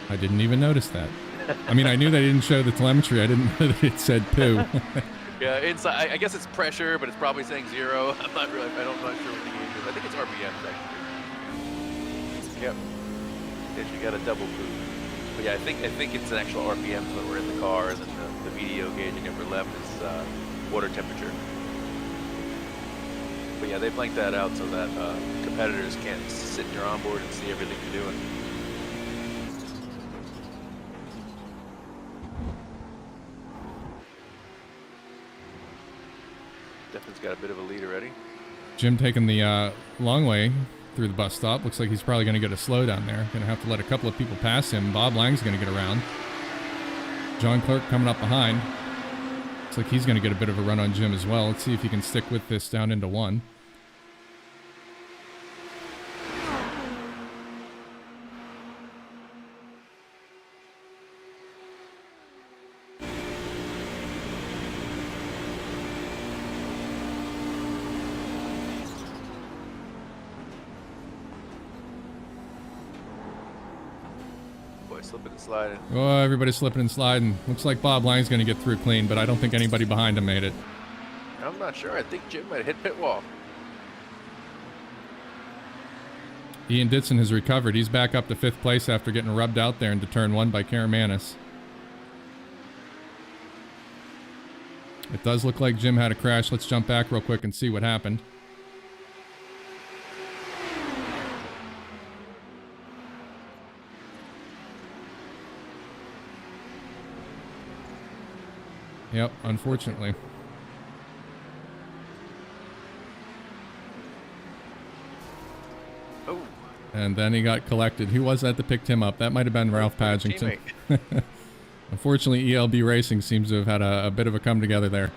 I didn't even notice that. I mean, I knew they didn't show the telemetry. I didn't know that it said poo. Yeah, inside, I guess it's pressure, but it's probably saying 0. I'm not sure what the gauge is. I think it's RPMs actually. Yep. If you got a double poo. But yeah, I think it's an actual RPMs when we're in the car, and then the VDO gauging upper left is water temperature. But yeah, they blank that out so that competitors can't sit in your onboard and see everything you're doing. Steffen's got a bit of a lead already. Jim taking the long way through the bus stop. Looks like he's probably going to get a slow down there. Going to have to let a couple of people pass him. Bob Lang's going to get around. John Clark coming up behind. Looks like he's going to get a bit of a run on Jim as well. Let's see if he can stick with this down into 1. Slipping and sliding. Oh, everybody's slipping and sliding. Looks like Bob Lang's going to get through clean, but I don't think anybody behind him made it. I'm not sure. I think Jim might have hit pit wall. Ian Ditson has recovered. He's back up to 5th place after getting rubbed out there into turn 1 by Karamanis. It does look like Jim had a crash. Let's jump back real quick and see what happened. Yep, unfortunately. Oh. And then he got collected. Who was that picked him up? That might have been Ralph Padgington. Unfortunately, ELB Racing seems to have had a bit of a come together there.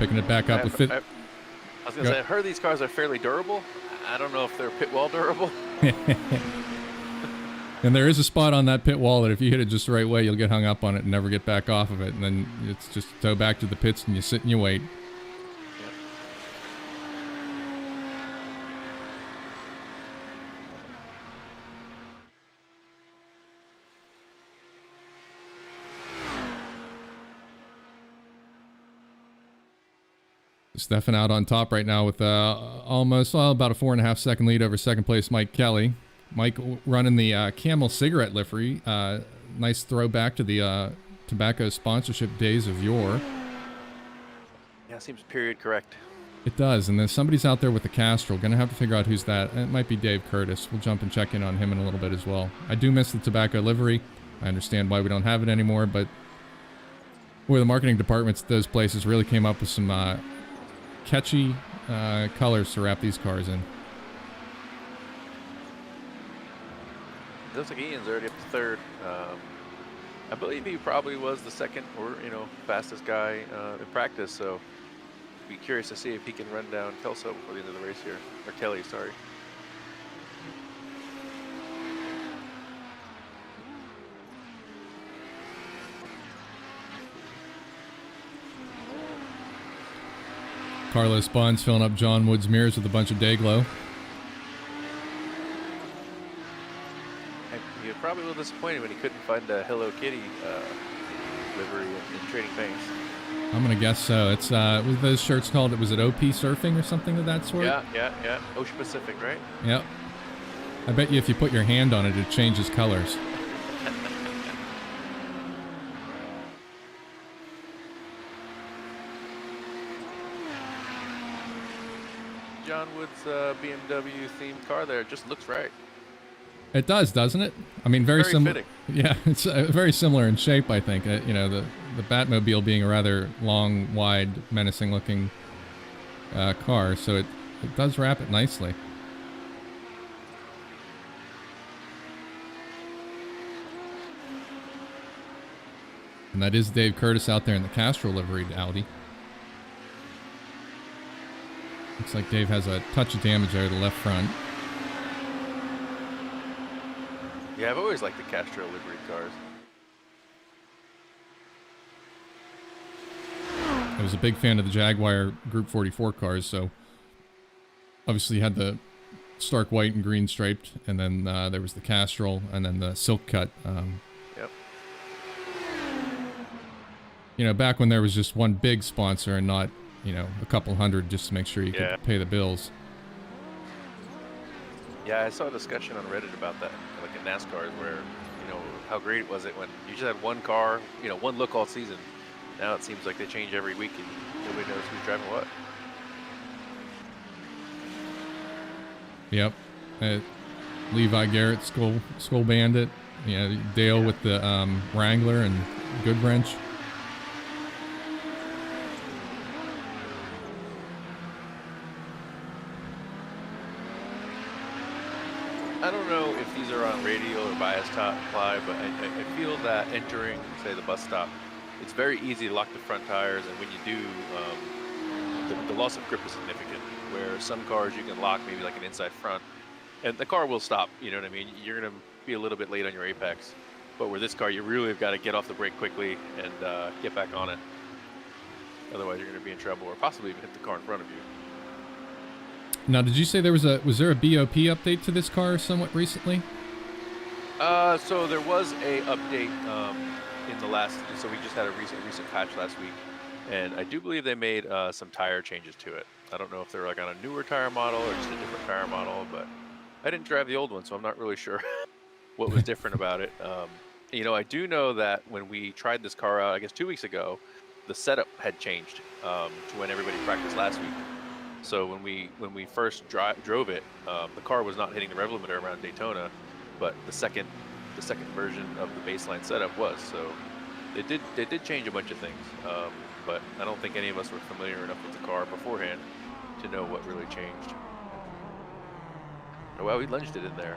Picking it back up with I was going to say, I've heard these cars are fairly durable. I don't know if they're pit wall durable. And there is a spot on that pit wall that if you hit it just the right way, you'll get hung up on it and never get back off of it. And then it's just tow back to the pits and you sit and you wait. Steffen out on top right now with almost about a 4.5 second lead over second place Mike Kelly. Mike running the Camel cigarette livery. Nice throwback to the tobacco sponsorship days of yore. Yeah, seems period correct. It does, and then somebody's out there with the Castrol. Gonna have to figure out who's that. It might be Dave Curtis. We'll jump and check in on him in a little bit as well. I do miss the tobacco livery. I understand why we don't have it anymore, but boy, the marketing departments at those places really came up with some catchy colors to wrap these cars in. It looks like Ian's already up to 3rd. I believe he probably was the 2nd or, fastest guy in practice, so be curious to see if he can run down Kelso before the end of the race here. Or Kelly, sorry. Carlos Bonds filling up John Wood's mirrors with a bunch of Dayglow. You're probably a little disappointed when he couldn't find a Hello Kitty livery in Trading Paints. I'm gonna guess so. It's what were those shirts called? Was it OP Surfing or something of that sort? Yeah. Ocean Pacific, right? Yep. I bet you if you put your hand on it, it changes colors. John Wood's BMW themed car there just looks right. It does, doesn't it? I mean, very similar. Fitting. Yeah, it's very similar in shape, I think. The Batmobile being a rather long, wide, menacing-looking car, so it does wrap it nicely. And that is Dave Curtis out there in the Castrol liveried Audi. Looks like Dave has a touch of damage there to the left front. Yeah, I've always liked the Castro livery cars. I was a big fan of the Jaguar Group 44 cars, so obviously you had the stark white and green striped, and then there was the Castrol, and then the silk cut. Yep. You know, back when there was just one big sponsor and not, you know, a couple hundred just to make sure you could pay the bills. Yeah, I saw a discussion on Reddit about that, like in NASCAR, where, you know, how great was it when you just had one car, you know, one look all season. Now it seems like they change every week and nobody knows who's driving what. Yep. Levi Garrett, Skull Bandit. Yeah, Dale with the Wrangler and Goodwrench. I don't know if these are on radial or bias apply, but I feel that entering, say, the bus stop, it's very easy to lock the front tires, and when you do, the loss of grip is significant, where some cars you can lock maybe like an inside front, and the car will stop, you know what I mean? You're going to be a little bit late on your apex, but with this car, you really have got to get off the brake quickly and get back on it. Otherwise, you're going to be in trouble, or possibly even hit the car in front of you. Now, did you say was there a BOP update to this car somewhat recently? So there was a update in the last. So we just had a recent patch last week, and I do believe they made some tire changes to it. I don't know if they're like on a newer tire model or just a different tire model, but I didn't drive the old one, so I'm not really sure what was different about it. You know, I do know that when we tried this car out, I guess 2 weeks ago, the setup had changed to when everybody practiced last week. So when we first drove it, the car was not hitting the rev limiter around Daytona, but the second version of the baseline setup was. So they did change a bunch of things, but I don't think any of us were familiar enough with the car beforehand to know what really changed. Oh well, we lunged it in there.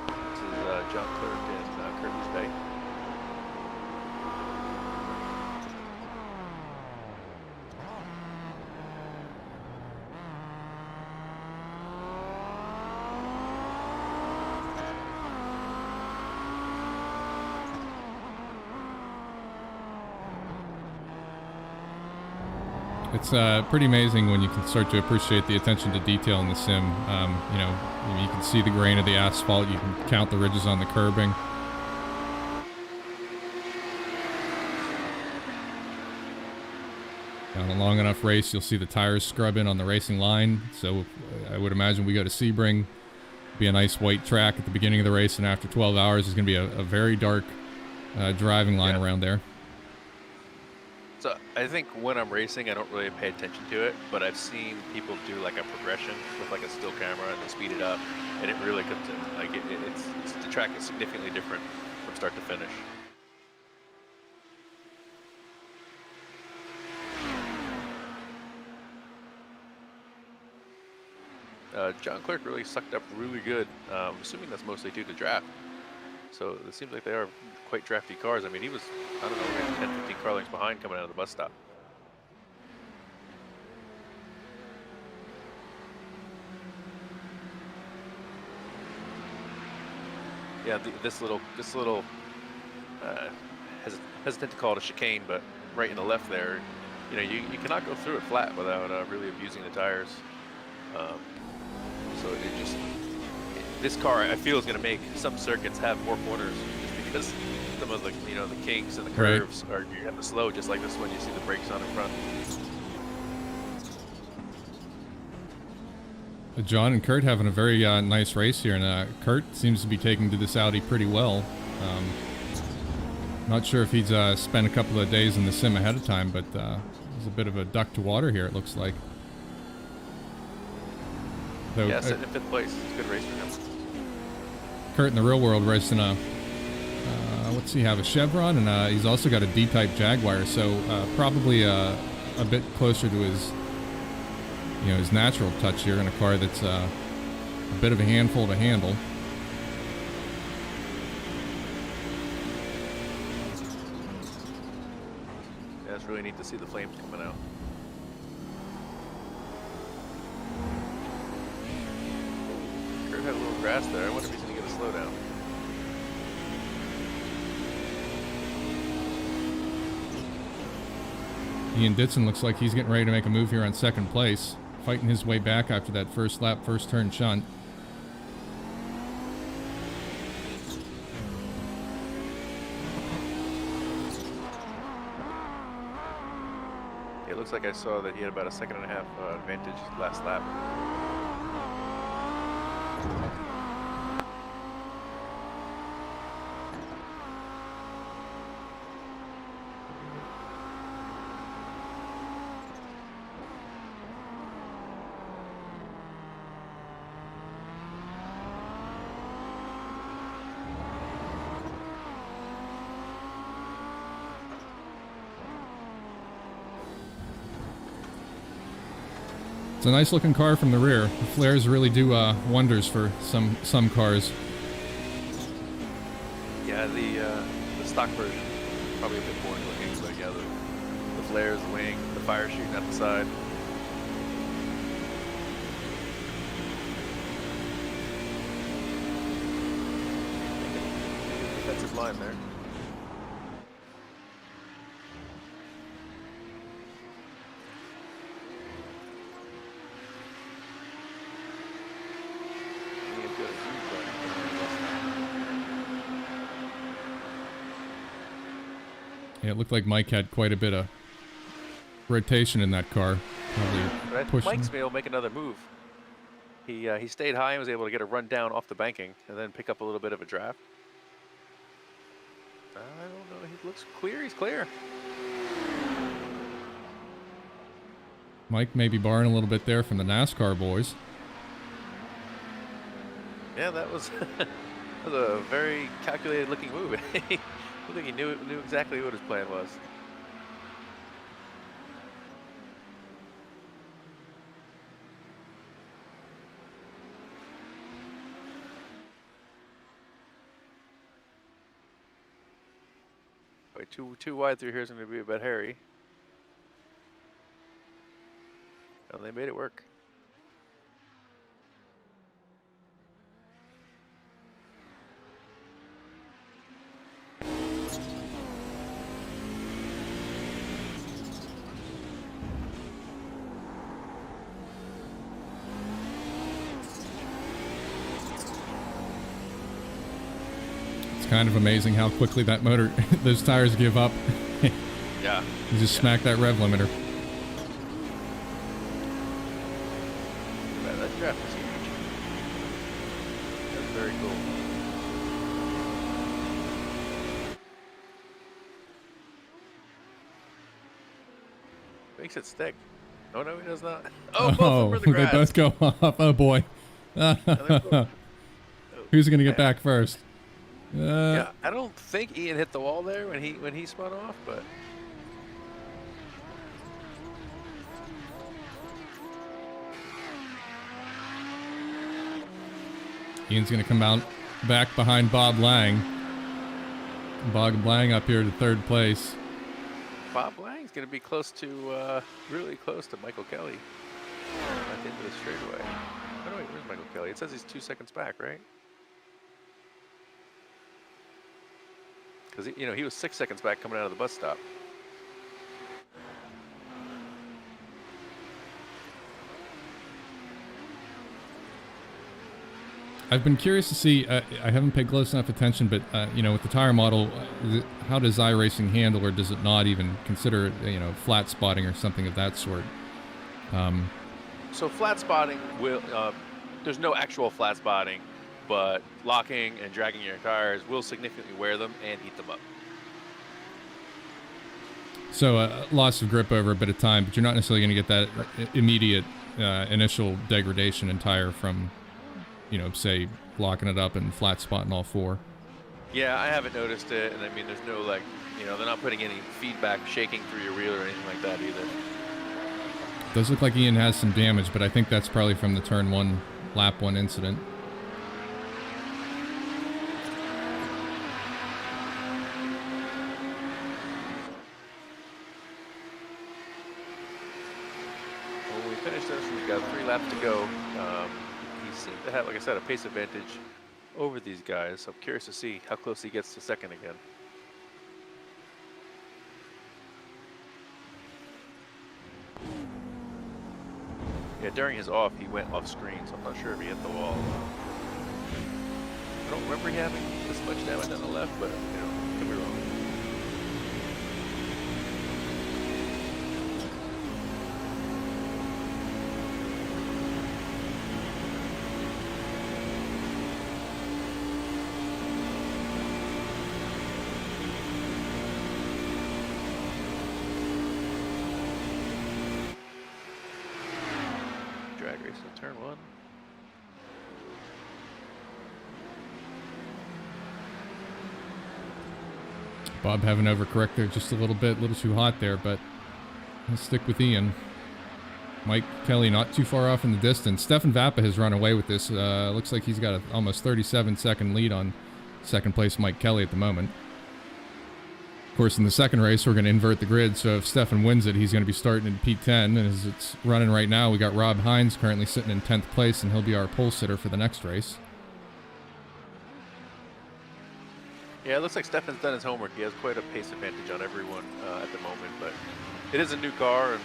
This is John Clerk and Curtis Bay. It's pretty amazing when you can start to appreciate the attention to detail in the sim. You know, you can see the grain of the asphalt. You can count the ridges on the curbing. On a long enough race, you'll see the tires scrubbing on the racing line. So I would imagine we go to Sebring, be a nice white track at the beginning of the race, and after 12 hours, there's going to be a very dark driving line around there. So I think when I'm racing, I don't really pay attention to it, but I've seen people do like a progression with like a still camera and they speed it up, and it really comes in. Like it's the track is significantly different from start to finish. John Clerk really sucked up really good. I'm assuming that's mostly due to draft. So it seems like they are quite drafty cars. I mean, he was, I don't know, maybe 10, 15 car lengths behind coming out of the bus stop. Yeah, this little hesitant to call it a chicane, but right in the left there, you know, you cannot go through it flat without really abusing the tires. So this car, I feel, is going to make some circuits have more corners, just because some of the, you know, the kinks and the curves are, you have to slow, just like this one. You see the brakes on in front. John and Kurt having a very nice race here, and Kurt seems to be taking to this Audi pretty well. Not sure if he's spent a couple of days in the sim ahead of time, but there's a bit of a duck to water here, it looks like. Though, yeah, sitting in 5th place. It's a good race for him. Kurt in the real world racing a, what's he have, a Chevron, and he's also got a D-type Jaguar, so probably a bit closer to his, you know, his natural touch here in a car that's a bit of a handful to handle. Yeah, it's really neat to see the flames coming out. Kurt had a little grass there. I wonder if he's going to get a slowdown. Ian Ditson looks like he's getting ready to make a move here on second place, fighting his way back after that first lap, first turn shunt. It looks like I saw that he had about a 1.5 second advantage last lap. It's a nice looking car from the rear. The flares really do wonders for some cars. Yeah, the stock version probably a bit boring looking, but yeah, the flares, the wing, the fire shooting at the side. Defensive line there. Yeah, it looked like Mike had quite a bit of rotation in that car. Mike's able to make another move. He stayed high and was able to get a run down off the banking and then pick up a little bit of a draft. I don't know. He looks clear. He's clear. Mike may be borrowing a little bit there from the NASCAR boys. Yeah, that was, that was a very calculated looking move. I think he knew exactly what his plan was. Wait, too wide through here is going to be a bit hairy. And they made it work. Kind of amazing how quickly that motor, those tires give up. Yeah. You just smack that rev limiter. Man, that draft is huge. That's very cool. Makes it stick. Oh no, he does not. Oh, both of them are the grass. They both go off. Oh boy. Who's gonna get back first? Yeah, I don't think Ian hit the wall there when he spun off, but Ian's gonna come out back behind Bob Lang. Bob Lang up here to third place. Bob Lang's gonna be close to really close to Michael Kelly at the end of the straightaway. Oh no, wait, where's Michael Kelly? It says he's 2 seconds back, right? Because he was 6 seconds back coming out of the bus stop. I've been curious to see. I haven't paid close enough attention, but with the tire model, how does iRacing handle, or does it not even consider flat spotting or something of that sort? So flat spotting will. There's no actual flat spotting, but locking and dragging your tires will significantly wear them and eat them up. So loss of grip over a bit of time, but you're not necessarily going to get that immediate initial degradation in tire from, say, locking it up and flat spotting all four. Yeah, I haven't noticed it, and I mean, there's no they're not putting any feedback shaking through your wheel or anything like that either. Does look like Ian has some damage, but I think that's probably from the turn one, lap one incident. We've got 3 laps to go. He seemed to have, like I said, a pace advantage over these guys. So I'm curious to see how close he gets to second again. Yeah, during his off, he went off screen, so I'm not sure if he hit the wall. I don't remember him having this much damage on the left, but, you know, could be wrong. Drag race in turn 1. Bob having overcorrect there just a little bit, a little too hot there, but I'll stick with Ian. Mike Kelly not too far off in the distance. Stefan Vappa has run away with this. Looks like he's got an almost 37-second lead on second place Mike Kelly at the moment. Of course, in the second race, we're going to invert the grid, so if Stefan wins it, he's going to be starting in P10. And as it's running right now, we got Rob Hines currently sitting in 10th place, and he'll be our pole sitter for the next race. Yeah, it looks like Stefan's done his homework. He has quite a pace advantage on everyone at the moment, but it is a new car, and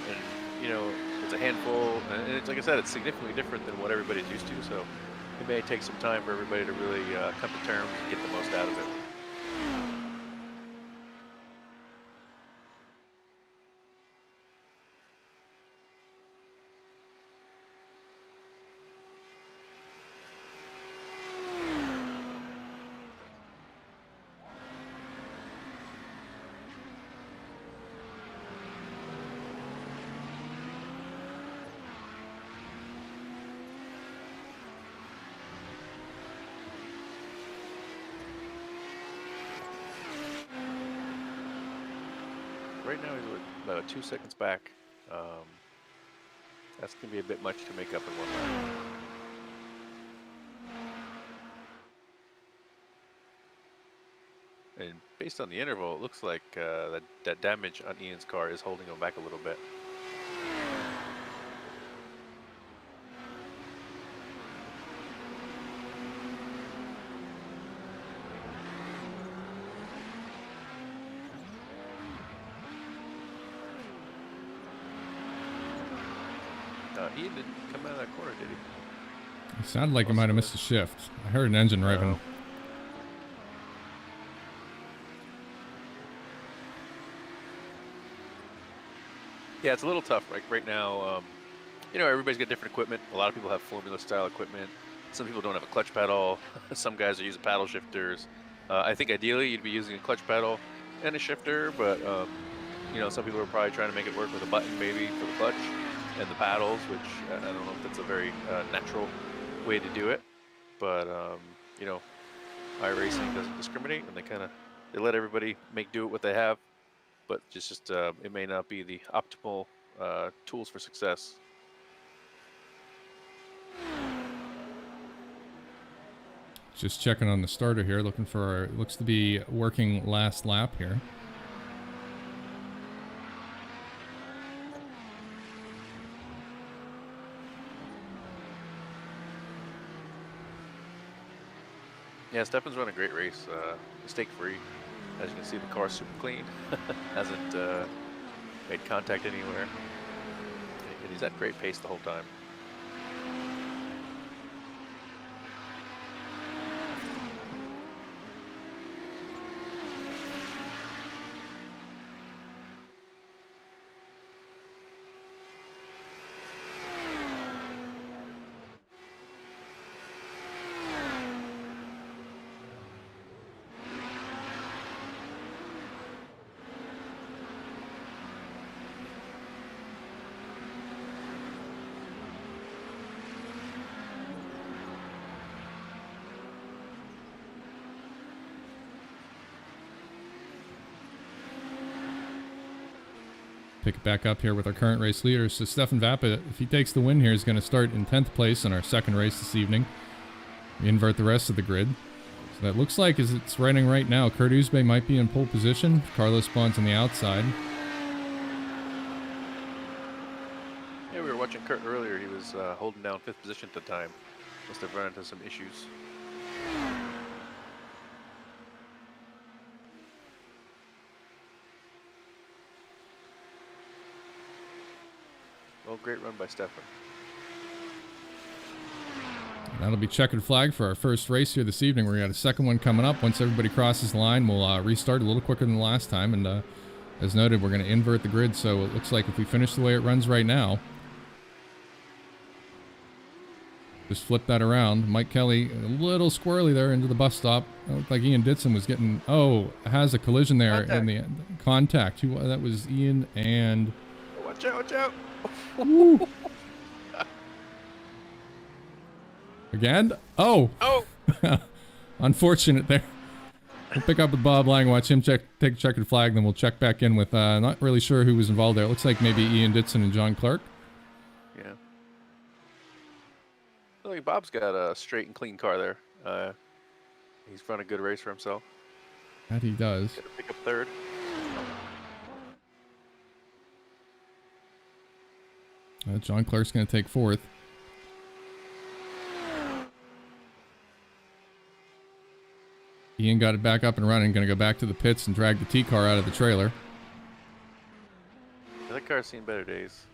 you know, it's a handful, and it's, like I said, it's significantly different than what everybody's used to, so it may take some time for everybody to really come to terms and get the most out of it. Right now he's about 2 seconds back. That's going to be a bit much to make up in one lap. And based on the interval, it looks like that damage on Ian's car is holding him back a little bit. Ian didn't come out of that corner, did he? It sounded like he might have missed a shift. I heard an engine revving. Yeah, it's a little tough right now. You know, everybody's got different equipment. A lot of people have formula-style equipment. Some people don't have a clutch pedal. Some guys are using paddle shifters. I think ideally you'd be using a clutch pedal and a shifter, but you know, some people are probably trying to make it work with a button maybe for the clutch and the paddles, which I don't know if that's a very natural way to do it. But you know, iRacing doesn't discriminate, and they let everybody make do it what they have. But just it may not be the optimal tools for success. Just checking on the starter here, looking for our, looks to be working last lap here. Yeah, Stefan's run a great race, mistake-free. As you can see, the car's super clean. Hasn't made contact anywhere. And he's at great pace the whole time. Pick it back up here with our current race leader. So Stefan Vappa, if he takes the win here, is going to start in 10th place in our second race this evening. We invert the rest of the grid. So that looks like, as it's running right now, Kurt Uzbe might be in pole position. Carlos Bonds on the outside. Yeah, Yeah, we were watching Kurt earlier. He was holding down 5th position at the time. Must have run into some issues. Well, great run by Stefan. That'll be checkered flag for our first race here this evening. We're got a second one coming up. Once everybody crosses the line, we'll restart a little quicker than the last time. And as noted, we're going to invert the grid. So it looks like if we finish the way it runs right now, just flip that around. Mike Kelly, a little squirrely there into the bus stop. It looked like Ian Ditson was getting, has a collision there in the contact. That was Ian and... Watch out, watch out. Woo. Again? Oh! Unfortunate there. We'll pick up with Bob Lang, watch him take checkered flag, then we'll check back in with, not really sure who was involved there. It looks like maybe Ian Ditson and John Clark. Yeah. I think Bob's got a straight and clean car there. He's run a good race for himself. That he does. Got to pick up 3rd. John Clark's going to take 4th. Ian got it back up and running. Going to go back to the pits and drag the T-car out of the trailer. Yeah, that car's seen better days.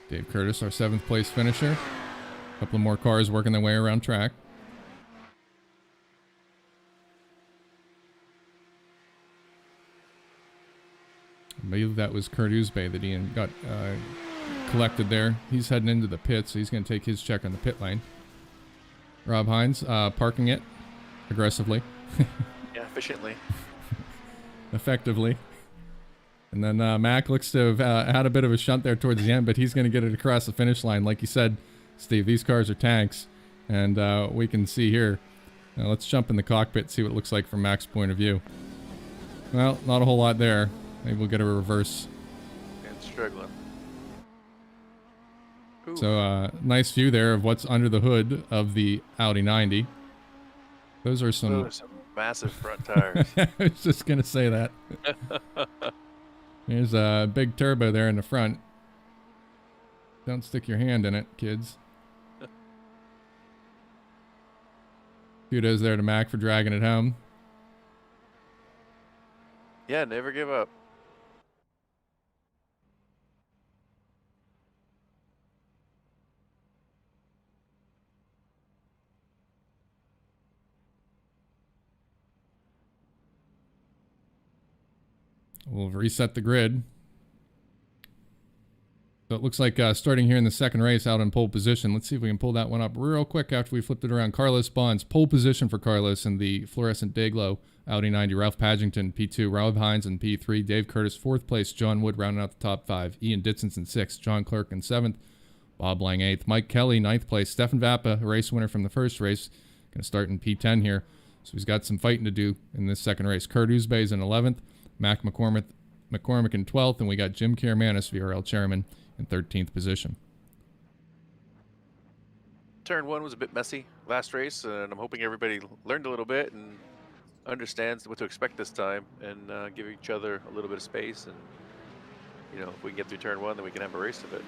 Dave Curtis, our 7th place finisher. A couple of more cars working their way around track. I believe that was Kurt Uzbay that Ian got collected there. He's heading into the pit, so he's going to take his check on the pit lane. Rob Hines parking it aggressively. Yeah, efficiently. Effectively. And then Mac looks to have had a bit of a shunt there towards the end, but he's going to get it across the finish line. Like you said, Steve, these cars are tanks, and we can see here. Now let's jump in the cockpit, see what it looks like from Mac's point of view. Well, not a whole lot there. Maybe we'll get a reverse. And struggling. Ooh. So nice view there of what's under the hood of the Audi 90. Those are some massive front tires. I was just going to say that. There's a big turbo there in the front. Don't stick your hand in it, kids. Kudos there to Mac for dragging it home. Yeah, never give up. We'll reset the grid. So it looks like starting here in the second race out in pole position. Let's see if we can pull that one up real quick after we flipped it around. Carlos Bonds, pole position for Carlos in the fluorescent Dayglow Audi 90. Ralph Padgington, P2. Rob Hines in P3. Dave Curtis, 4th place. John Wood rounding out the top 5. Ian Ditson in 6th. John Clark in 7th. Bob Lang 8th. Mike Kelly, 9th place. Stefan Vappa, a race winner from the first race. Going to start in P10 here. So he's got some fighting to do in this second race. Kurt Uzbay in 11th. Mac McCormick in 12th. And we got Jim Karamanis, VRL chairman, in 13th position. Turn 1 was a bit messy last race, and I'm hoping everybody learned a little bit and understands what to expect this time, and give each other a little bit of space. And you know, if we can get through turn 1, then we can have a race of it.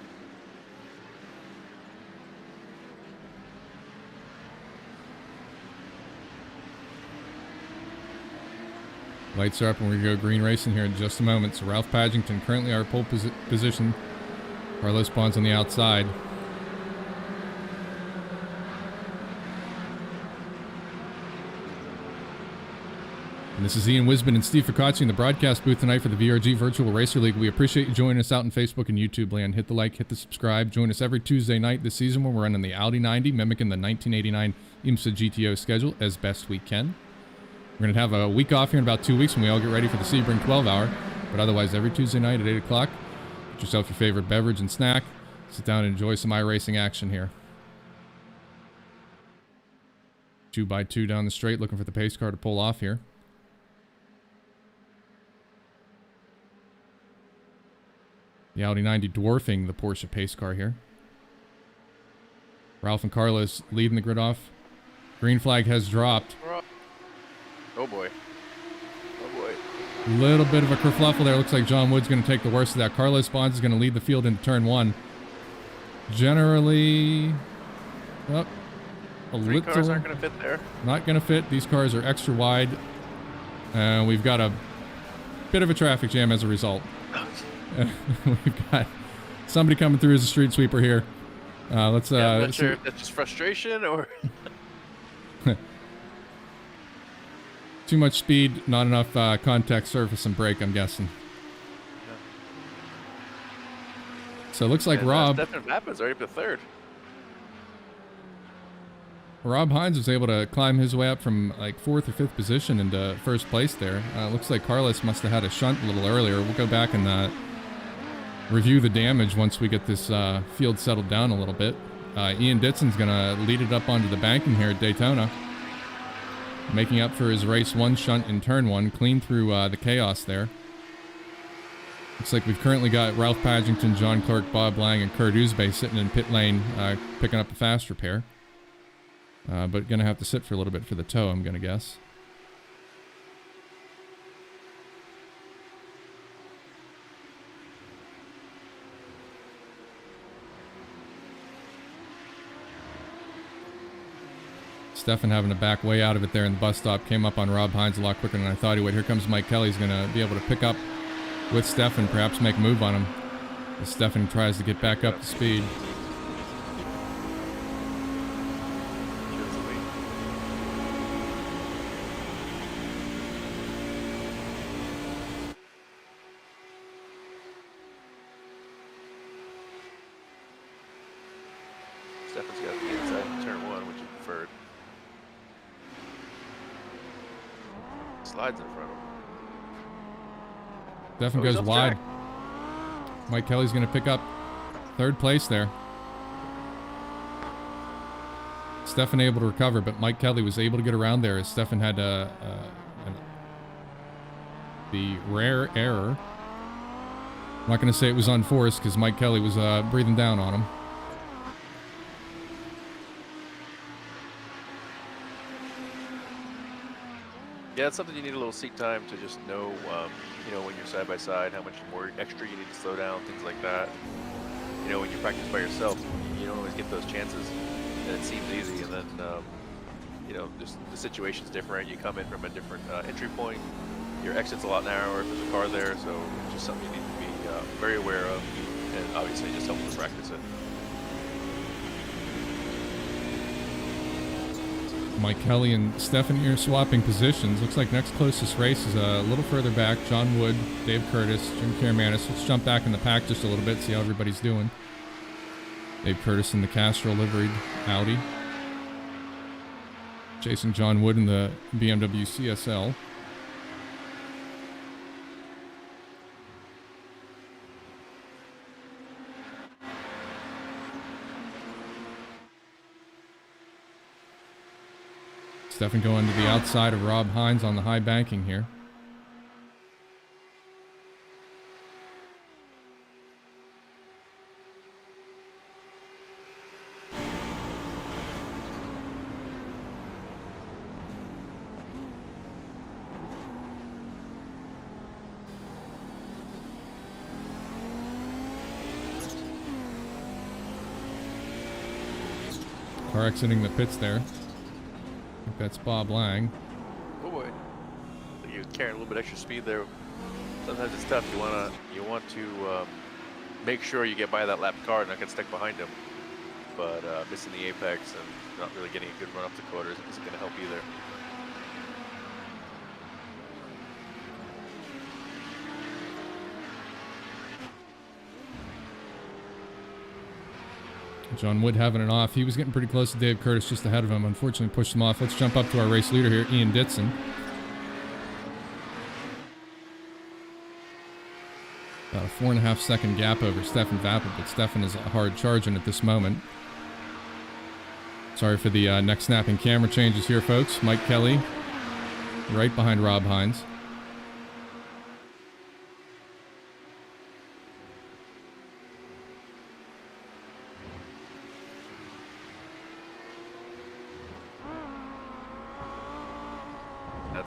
Lights are up and we're going to go green racing here in just a moment. So Ralph Padgington currently our pole position. Carlos Bonds on the outside. And this is Ian Wisman and Steve Ficacci in the broadcast booth tonight for the VRG Virtual Racer League. We appreciate you joining us out on Facebook and YouTube land. Hit the like, hit the subscribe. Join us every Tuesday night this season when we're running the Audi 90, mimicking the 1989 IMSA GTO schedule as best we can. We're going to have a week off here in about 2 weeks when we all get ready for the Sebring 12 hour. But otherwise, every Tuesday night at 8 o'clock, get yourself your favorite beverage and snack. Sit down and enjoy some iRacing action here. 2 by 2 down the straight, looking for the pace car to pull off here. The Audi 90 dwarfing the Porsche pace car here. Ralph and Carlos leading the grid off. Green flag has dropped. Oh boy. Oh boy. Little bit of a kerfluffle there. Looks like John Wood's going to take the worst of that. Carlos Bonds is going to lead the field into turn 1. Generally, oh, Three cars aren't going to fit there. Not going to fit. These cars are extra wide. We've got a bit of a traffic jam as a result. We've got somebody coming through as a street sweeper here. Let's. I'm not sure if that's just frustration or. Too much speed, not enough contact surface and brake, I'm guessing. Yeah. So it looks like Rob. Stefan Vappin's already up to third. Rob Hines was able to climb his way up from like 4th or 5th position into first place there. Looks like Carlos must have had a shunt a little earlier. We'll go back and review the damage once we get this field settled down a little bit. Ian Ditson's going to lead it up onto the banking here at Daytona. Making up for his race 1 shunt in turn 1. Clean through the chaos there. Looks like we've currently got Ralph Padgington, John Clark, Bob Lang, and Kurt Ouzbay sitting in pit lane picking up a fast repair. But going to have to sit for a little bit for the tow, I'm going to guess. Stefan having to back way out of it there in the bus stop. Came up on Rob Hines a lot quicker than I thought he would. Here comes Mike Kelly. He's going to be able to pick up with Stefan, perhaps make a move on him as Stefan tries to get back up to speed. Stefan's got the inside turn 1, which he preferred. Slides in front of him. Stefan goes wide. Mike Kelly's going to pick up 3rd place there. Stefan able to recover, but Mike Kelly was able to get around there as Stefan had the rare error. I'm not going to say it was unforced because Mike Kelly was breathing down on him. Yeah, it's something you need a little seat time to just know, you know, when you're side by side, how much more extra you need to slow down, things like that. You know, when you practice by yourself, you don't always get those chances, and it seems easy. And then, you know, just the situation's different. You come in from a different entry point. Your exit's a lot narrower if there's a car there, so it's just something you need to be very aware of, and obviously just help to practice it. Mike Kelly and Stefan here swapping positions. Looks like next closest race is a little further back. John Wood, Dave Curtis, Jim Karamanis. Let's jump back in the pack just a little bit, see how everybody's doing. Dave Curtis in the Castro liveried Audi. Chasing John Wood in the BMW CSL. Stefan going to the outside of Rob Hines on the high banking here. Car exiting the pits there. I think that's Bob Lang. Oh boy, you're carrying a little bit extra speed there. Sometimes it's tough. You want to make sure you get by that lapped car and not get stuck behind him. But missing the apex and not really getting a good run up the quarters isn't going to help either. John Wood having it off. He was getting pretty close to Dave Curtis just ahead of him. Unfortunately pushed him off. Let's jump up to our race leader here, Ian Ditson. About a 4.5 second gap over Stefan Vappin, but Stefan is a hard charging at this moment. Sorry for the neck snapping camera changes here, folks. Mike Kelly right behind Rob Hines.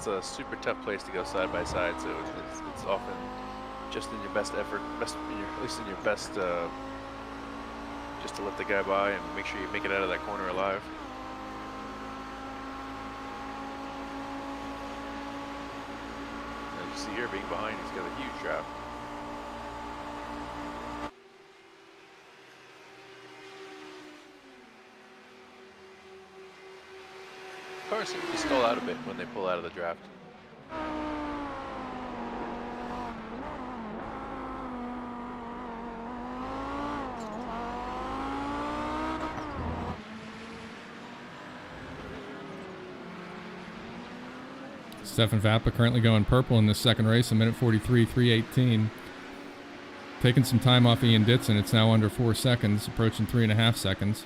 it's a super tough place to go side by side, so it's often just in your best effort, at least in your best, just to let the guy by and make sure you make it out of that corner alive. As you see here, being behind, he's got a huge drop. Cars seem to stall out a bit when they pull out of the draft. Stefan Vappa currently going purple in this second race, a minute 43.318. Taking some time off Ian Ditson. It's now under 4 seconds, approaching 3.5 seconds.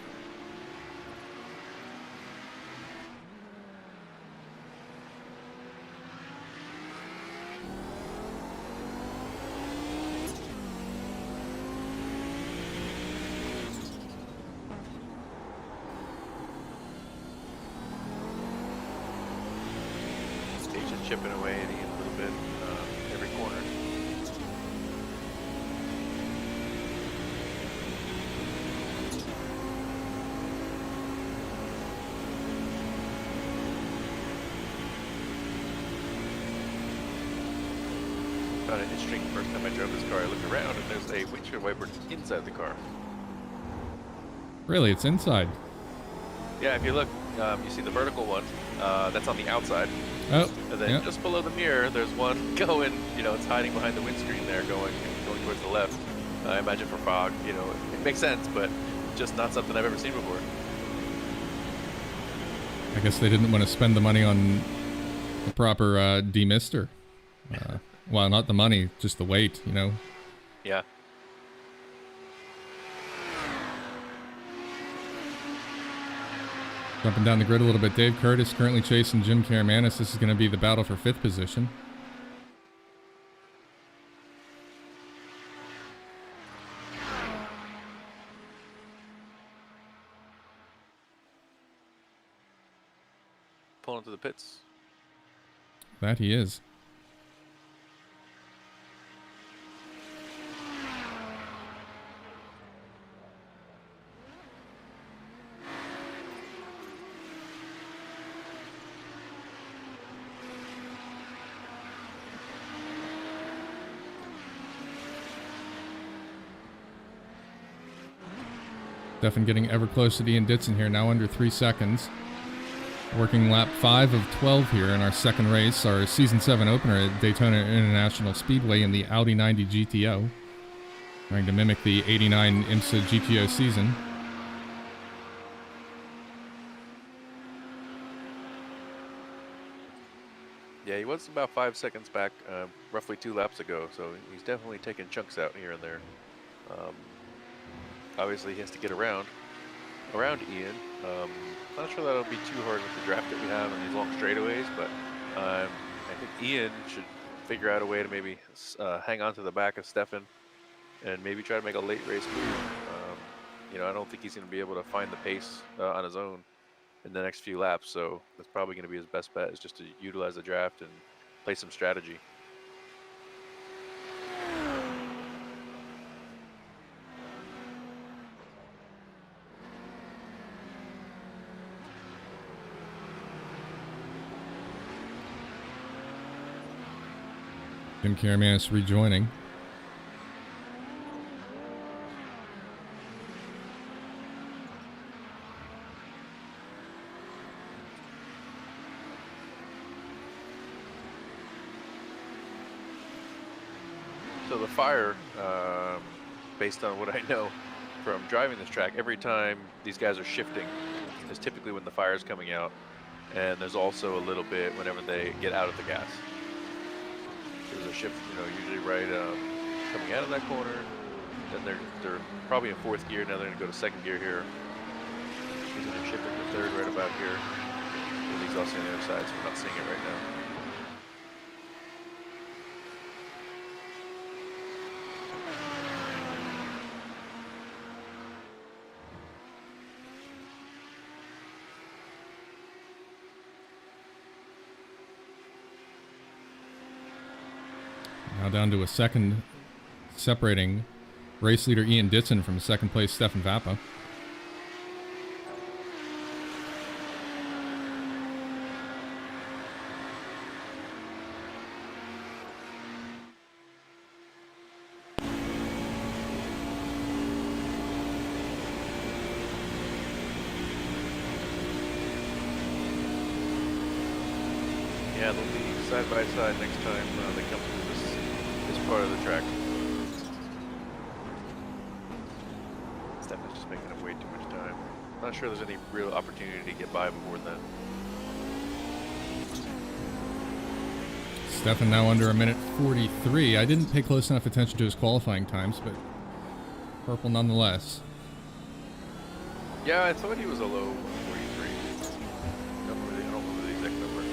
Chipping away at Ian a little bit every corner. Found it interesting the first time I drove this car. I looked around and there's a windshield wiper inside the car. Really, it's inside? Yeah, if you look, you see the vertical one. That's on the outside. Oh, and then just below the mirror, there's one going, it's hiding behind the windscreen there, going towards the left. I imagine for fog, it makes sense, but just not something I've ever seen before. I guess they didn't want to spend the money on the proper demister. Well, not the money, just the weight, Yeah. Jumping down the grid a little bit, Dave Curtis currently chasing Jim Karamanis. This is going to be the battle for 5th position. Pulling to the pits. That he is. Stefan getting ever closer to Ian Ditson here, now under 3 seconds. Working lap 5 of 12 here in our second race, our Season 7 opener at Daytona International Speedway in the Audi 90 GTO. Trying to mimic the 89 IMSA GTO season. Yeah, he was about 5 seconds back, roughly 2 laps ago, so he's definitely taking chunks out here and there. Obviously, he has to get around Ian. Not sure that'll be too hard with the draft that we have in these long straightaways, but I think Ian should figure out a way to maybe hang on to the back of Stefan and maybe try to make a late race move. I don't think he's going to be able to find the pace on his own in the next few laps, so that's probably going to be his best bet, is just to utilize the draft and play some strategy. Jim Karamanis rejoining. So the fire, based on what I know from driving this track, every time these guys are shifting is typically when the fire is coming out, and there's also a little bit whenever they get out of the gas. There's a shift, usually right coming out of that corner. Then they're probably in 4th gear. Now they're going to go to 2nd gear here. Usually they're shifting to 3rd right about here. And the exhaust on the other side, so we're not seeing it right now. Now down to a second, separating race leader Ian Ditson from second place Stefan Vappa. Yeah, they'll be side by side next time they come through this part of the track. Stefan's just making up way too much time. Not sure there's any real opportunity to get by before then. Stefan now under a minute 43. I didn't pay close enough attention to his qualifying times, but purple nonetheless. Yeah, I thought he was a low 43. I don't remember the exact number.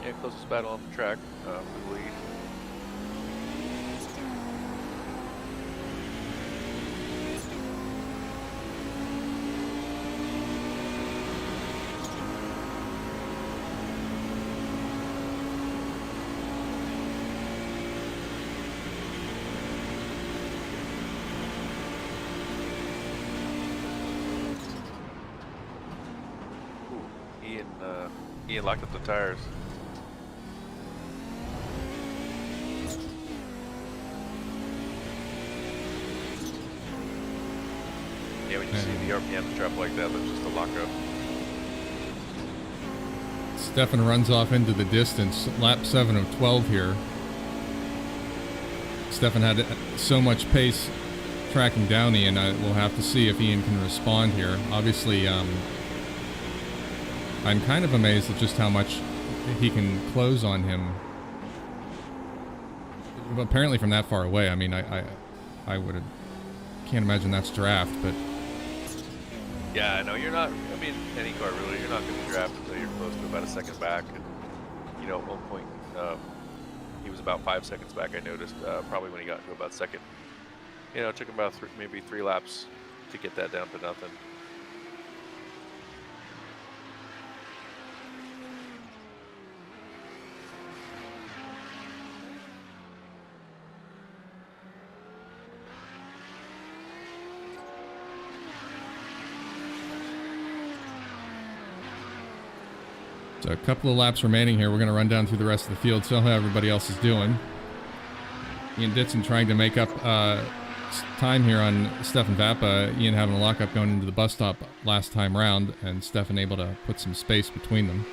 Yeah, closest battle on the track for the lead. Ian locked up the tires. Yeah, when you see the RPM drop like that, that's just a lockup. Stefan runs off into the distance, lap 7 of 12 here. Stefan had so much pace tracking down Ian. We'll have to see if Ian can respond here. Obviously, I'm kind of amazed at just how much he can close on him. Apparently from that far away. I mean, I can't imagine that's draft, but... Yeah, no, you're not, I mean, any car really, you're not going to draft until you're close to about a second back. And, you know, at one point, he was about 5 seconds back, I noticed, probably when he got to about second. You know, it took him about maybe three laps to get that down to nothing. So a couple of laps remaining here. We're going to run down through the rest of the field, see how everybody else is doing. Ian Ditson trying to make up time here on Stefan Vappa. Ian having a lockup going into the bus stop last time round, and Stefan able to put some space between them.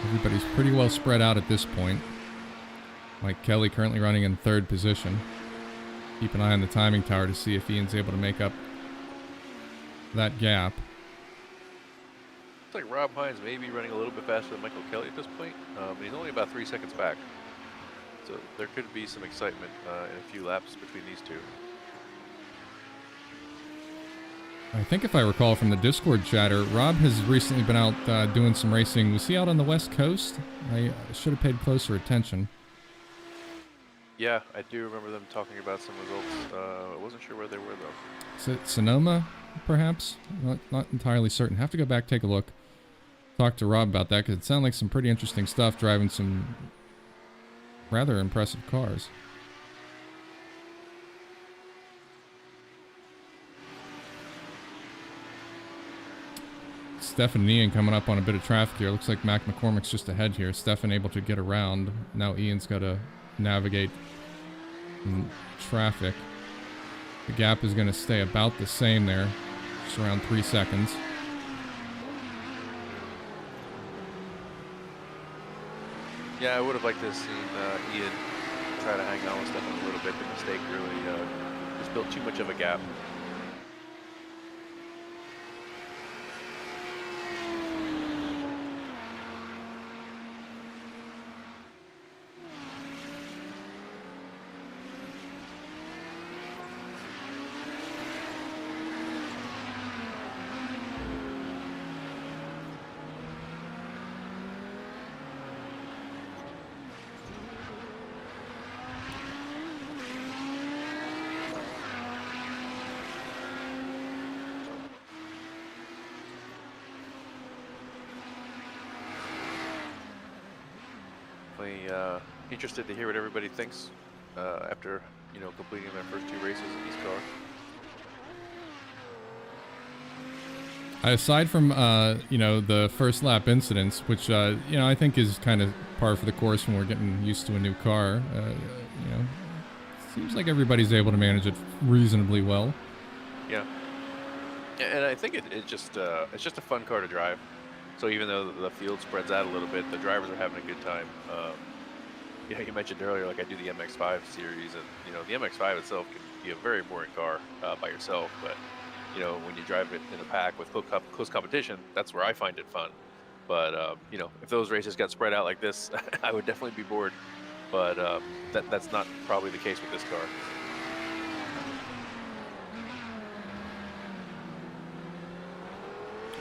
Everybody's pretty well spread out at this point. Mike Kelly currently running in third position. Keep an eye on the timing tower to see if Ian's able to make up that gap. Looks like Rob Hines may be running a little bit faster than Michael Kelly at this point. He's only about 3 seconds back. So there could be some excitement in a few laps between these two. I think if I recall from the Discord chatter, Rob has recently been out doing some racing. Was he out on the West Coast? I should have paid closer attention. Yeah, I do remember them talking about some results. I wasn't sure where they were, though. Is it Sonoma, perhaps? Not entirely certain. Have to go back, take a look. Talk to Rob about that, because it sounded like some pretty interesting stuff, driving some rather impressive cars. Stefan and Ian coming up on a bit of traffic here. Looks like Mac McCormick's just ahead here. Stefan able to get around. Now Ian's got to navigate in traffic. The gap is going to stay about the same there. Just around 3 seconds. Yeah, I would have liked to have seen Ian try to hang on with Stefan a little bit. The mistake really just built too much of a gap. definitely interested to hear what everybody thinks after, you know, completing their first 2 races in these cars. Aside from, you know, the first lap incidents, which, you know, I think is kind of par for the course when we're getting used to a new car, you know, seems like everybody's able to manage it reasonably well. Yeah. And I think it's just a fun car to drive. So even though the field spreads out a little bit, the drivers are having a good time. Yeah, you mentioned earlier, like I do the MX-5 series, and you know the MX-5 itself can be a very boring car by yourself, but you know when you drive it in a pack with close competition, that's where I find it fun. But you know, if those races got spread out like this, I would definitely be bored. But that's not probably the case with this car.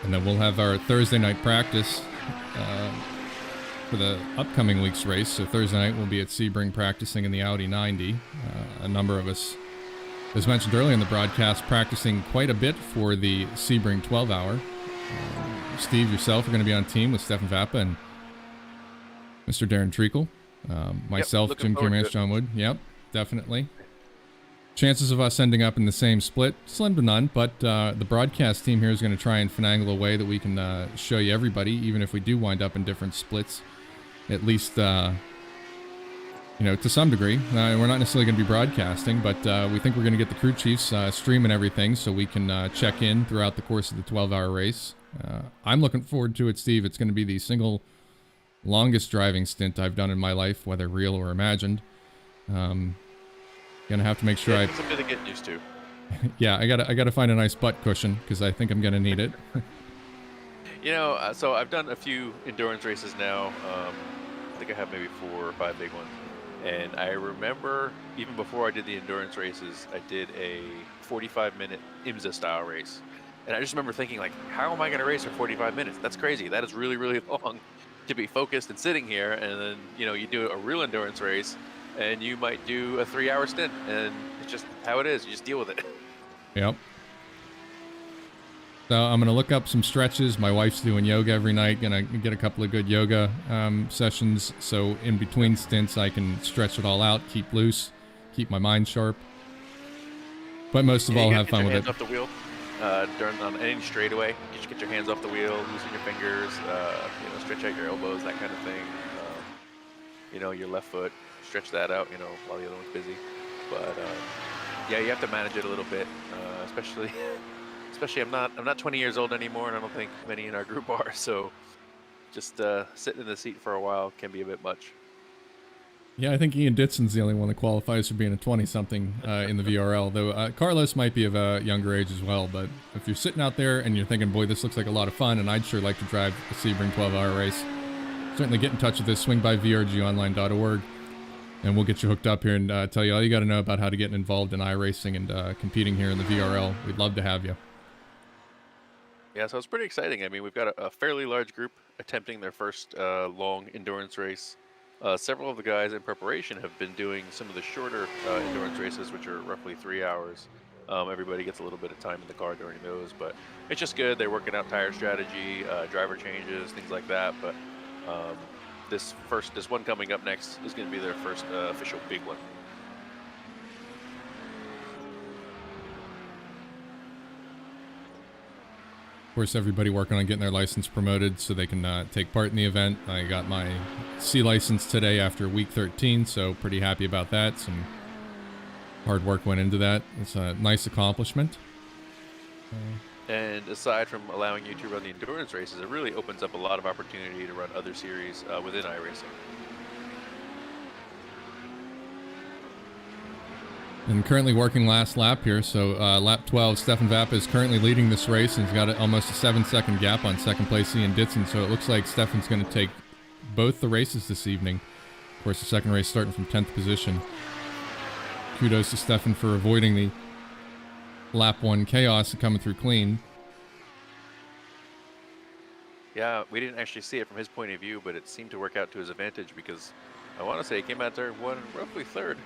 And then we'll have our Thursday night practice for the upcoming week's race. So Thursday night we'll be at Sebring practicing in the Audi 90. A number of us, as mentioned earlier in the broadcast, practicing quite a bit for the Sebring 12-hour. Steve, yourself are going to be on team with Stefan Vappa and Mr. Darren Treacle. Myself, yep, Jim Cameron, John Wood. Yep, definitely. Chances of us ending up in the same split, slim to none, but the broadcast team here is going to try and finagle a way that we can show you everybody, even if we do wind up in different splits, at least, you know, to some degree. We're not necessarily going to be broadcasting, but we think we're going to get the crew chiefs streaming everything so we can check in throughout the course of the 12-hour race. I'm looking forward to it, Steve. It's going to be the single longest driving stint I've done in my life, whether real or imagined. Gonna have to make sure it's a bit of getting used to. Yeah, I gotta find a nice butt cushion because I think I'm gonna need it. You know, so I've done a few endurance races now. I think I have maybe 4 or 5 big ones. And I remember even before I did the endurance races, I did a 45-minute IMSA style race. And I just remember thinking, like, how am I gonna race for 45 minutes? That's crazy. That is really, really long to be focused and sitting here. And then, you know, you do a real endurance race and you might do a 3-hour stint, and it's just how it is. You just deal with it. Yep. So I'm going to look up some stretches. My wife's doing yoga every night. Going to get a couple of good yoga sessions. So in between stints, I can stretch it all out, keep loose, keep my mind sharp. But most of all, have fun with it. Get your hands off the wheel on any straightaway. Just get your hands off the wheel, loosen your fingers, you know, stretch out your elbows, that kind of thing. You know, your left foot. Stretch that out, you know, while the other one's busy. But yeah, you have to manage it a little bit, especially I'm not 20 years old anymore, and I don't think many in our group are. So just sitting in the seat for a while can be a bit much. Yeah, I think Ian Ditson's the only one that qualifies for being a 20-something in the VRL, though Carlos might be of a younger age as well. But if you're sitting out there and you're thinking, boy, this looks like a lot of fun, and I'd sure like to drive a Sebring 12-hour race, certainly get in touch with us. Swing by vrgonline.org. And we'll get you hooked up here and tell you all you got to know about how to get involved in iRacing and competing here in the VRL. We'd love to have you. Yeah, so it's pretty exciting. I mean, we've got a fairly large group attempting their first long endurance race. Several of the guys in preparation have been doing some of the shorter endurance races, which are roughly 3 hours. Everybody gets a little bit of time in the car during those, but it's just good. They're working out tire strategy, driver changes, things like that. But this one coming up next is going to be their first official big one. Of course, everybody working on getting their license promoted so they can take part in the event. I got my C license today after week 13, so pretty happy about that. Some hard work went into that. It's a nice accomplishment. And aside from allowing you to run the endurance races, it really opens up a lot of opportunity to run other series within iRacing. And currently working last lap here, so lap 12, Stefan Vappa is currently leading this race and he's got almost a 7-second gap on second place Ian Ditson, so it looks like Stefan's going to take both the races this evening. Of course, the second race starting from 10th position. Kudos to Stefan for avoiding the lap 1 chaos and coming through clean. Yeah, we didn't actually see it from his point of view, but it seemed to work out to his advantage because I want to say he came out there one roughly third.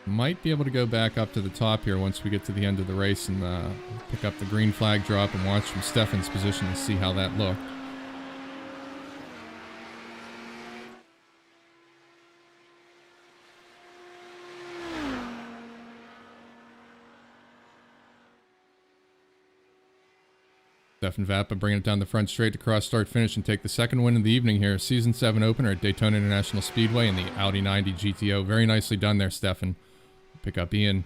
Might be able to go back up to the top here once we get to the end of the race and pick up the green flag drop and watch from Stefan's position and see how that looked. Stefan Vappa bringing it down the front straight to cross start finish and take the second win of the evening here. Season 7 opener at Daytona International Speedway in the Audi 90 GTO. Very nicely done there, Stefan. Pick up Ian,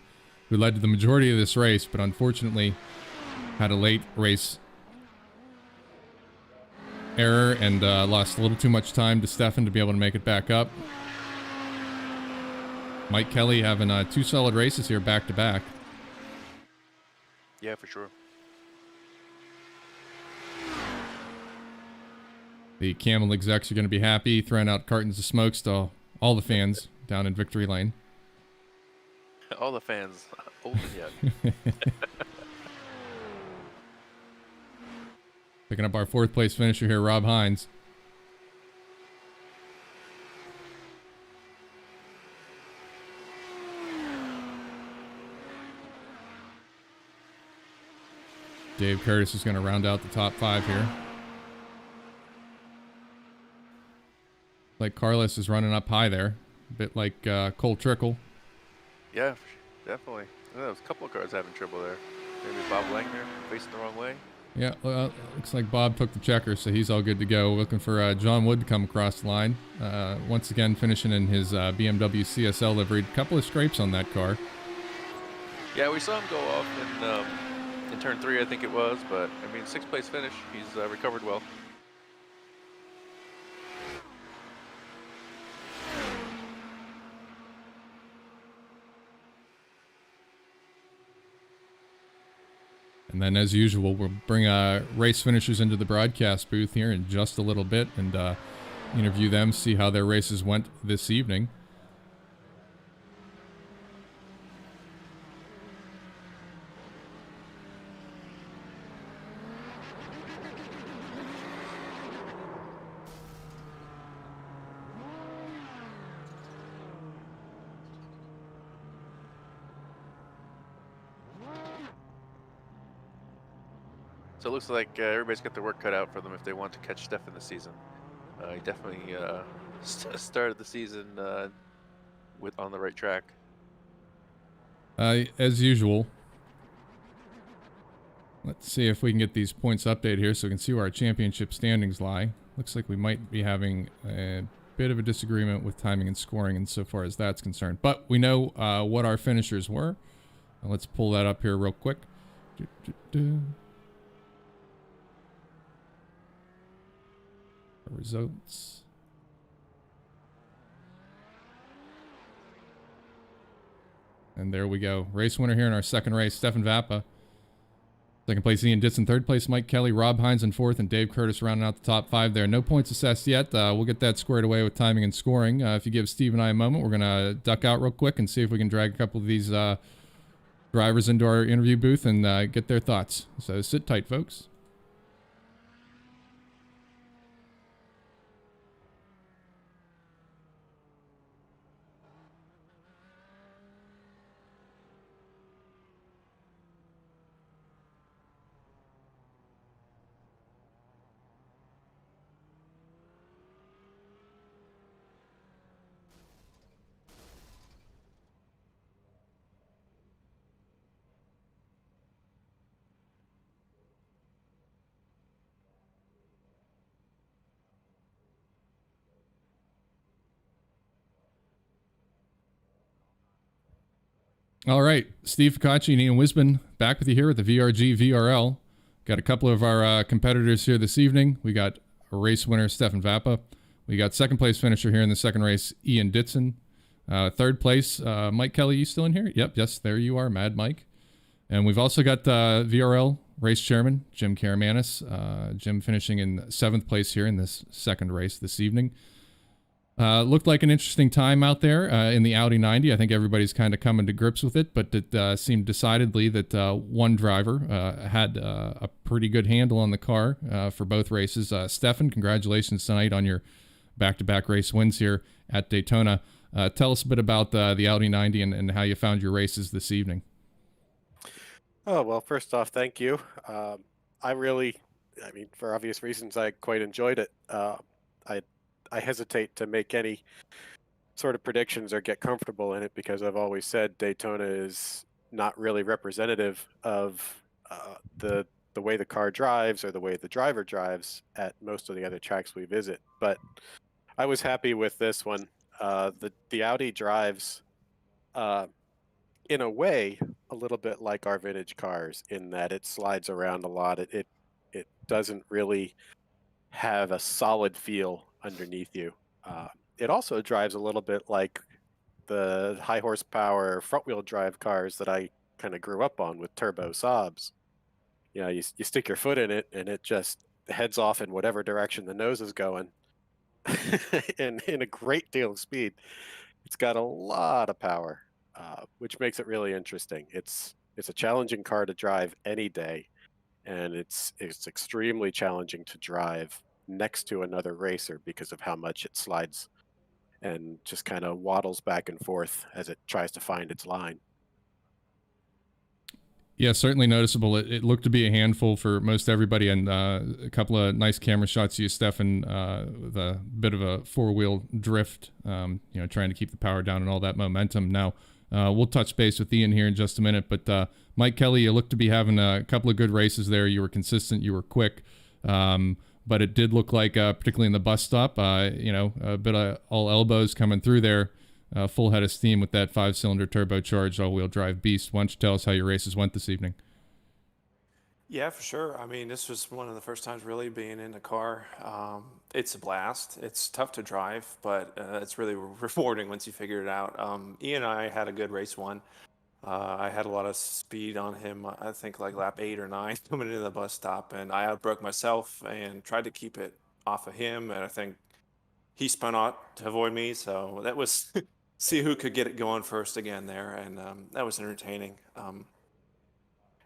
who led to the majority of this race, but unfortunately had a late race error and lost a little too much time to Stefan to be able to make it back up. Mike Kelly having 2 solid races here back to back. Yeah, for sure. The Camel execs are going to be happy, throwing out cartons of smokes to all the fans down in Victory Lane. All the fans, old and young. Picking up our 4th place finisher here, Rob Hines. Dave Curtis is going to round out the top 5 here. Like Carlos is running up high there. A bit like Cole Trickle. Yeah, definitely. There was a couple of cars having trouble there. Maybe Bob Langner facing the wrong way. Yeah, looks like Bob took the checker, so he's all good to go. Looking for John Wood to come across the line. Once again, finishing in his BMW CSL livery. Couple of scrapes on that car. Yeah, we saw him go off in turn 3, I think it was. But, I mean, 6th place finish. He's recovered well. And then, as usual, we'll bring race finishers into the broadcast booth here in just a little bit and interview them, see how their races went this evening. So it looks like everybody's got their work cut out for them if they want to catch Stefan this season. He definitely started the season on the right track. As usual, let's see if we can get these points updated here so we can see where our championship standings lie. Looks like we might be having a bit of a disagreement with timing and scoring insofar as that's concerned. But we know what our finishers were. Let's pull that up here real quick. Results. And there we go. Race winner here in our second race, Stefan Vappa. Second place, Ian Ditson. Third place, Mike Kelly. Rob Hines in 4th, and Dave Curtis rounding out the top 5 there. No points assessed yet. We'll get that squared away with timing and scoring. If you give Steve and I a moment, we're going to duck out real quick and see if we can drag a couple of these drivers into our interview booth and get their thoughts. So sit tight, folks. All right, Steve Ficacci and Ian Wisman back with you here at the VRG VRL. Got a couple of our competitors here this evening. We got a race winner, Stefan Vappa. We got second place finisher here in the second race, Ian Ditson. Third place, Mike Kelly. You still in here? Yep, yes, there you are, Mad Mike. And we've also got VRL race chairman, Jim Karamanis. Jim finishing in 7th place here in this second race this evening. Looked like an interesting time out there in the Audi 90. I think everybody's kind of coming to grips with it, but it seemed decidedly that one driver had a pretty good handle on the car for both races. Stefan, congratulations tonight on your back-to-back race wins here at Daytona. Tell us a bit about the Audi 90 and how you found your races this evening. Oh, well, first off, thank you. I mean, for obvious reasons, I quite enjoyed it. I hesitate to make any sort of predictions or get comfortable in it because I've always said Daytona is not really representative of the the way the car drives or the way the driver drives at most of the other tracks we visit. But I was happy with this one. The Audi drives, in a way, a little bit like our vintage cars in that it slides around a lot. It doesn't really have a solid feel underneath you. It also drives a little bit like the high horsepower front wheel drive cars that I kind of grew up on with turbo Saabs. You stick your foot in it and it just heads off in whatever direction the nose is going, and in a great deal of speed. It's got a lot of power, which makes it really interesting. It's a challenging car to drive any day, and it's extremely challenging to drive next to another racer because of how much it slides and just kind of waddles back and forth as it tries to find its line. Yeah, certainly noticeable. It looked to be a handful for most everybody, and a couple of nice camera shots of you, Stefan, with a bit of a four-wheel drift, trying to keep the power down and all that momentum. Now, we'll touch base with Ian here in just a minute, but Mike Kelly, you looked to be having a couple of good races there. You were consistent, you were quick, but it did look like, particularly in the bus stop, a bit of all elbows coming through there. Full head of steam with that 5-cylinder turbocharged all-wheel drive beast. Why don't you tell us how your races went this evening? Yeah, for sure. I mean, this was one of the first times really being in the car. It's a blast. It's tough to drive, but it's really rewarding once you figure it out. Ian and I had a good race one. I had a lot of speed on him, I think like lap 8 or 9 coming into the bus stop, and I outbroke myself and tried to keep it off of him, and I think he spun out to avoid me, so that was see who could get it going first again there, and that was entertaining. And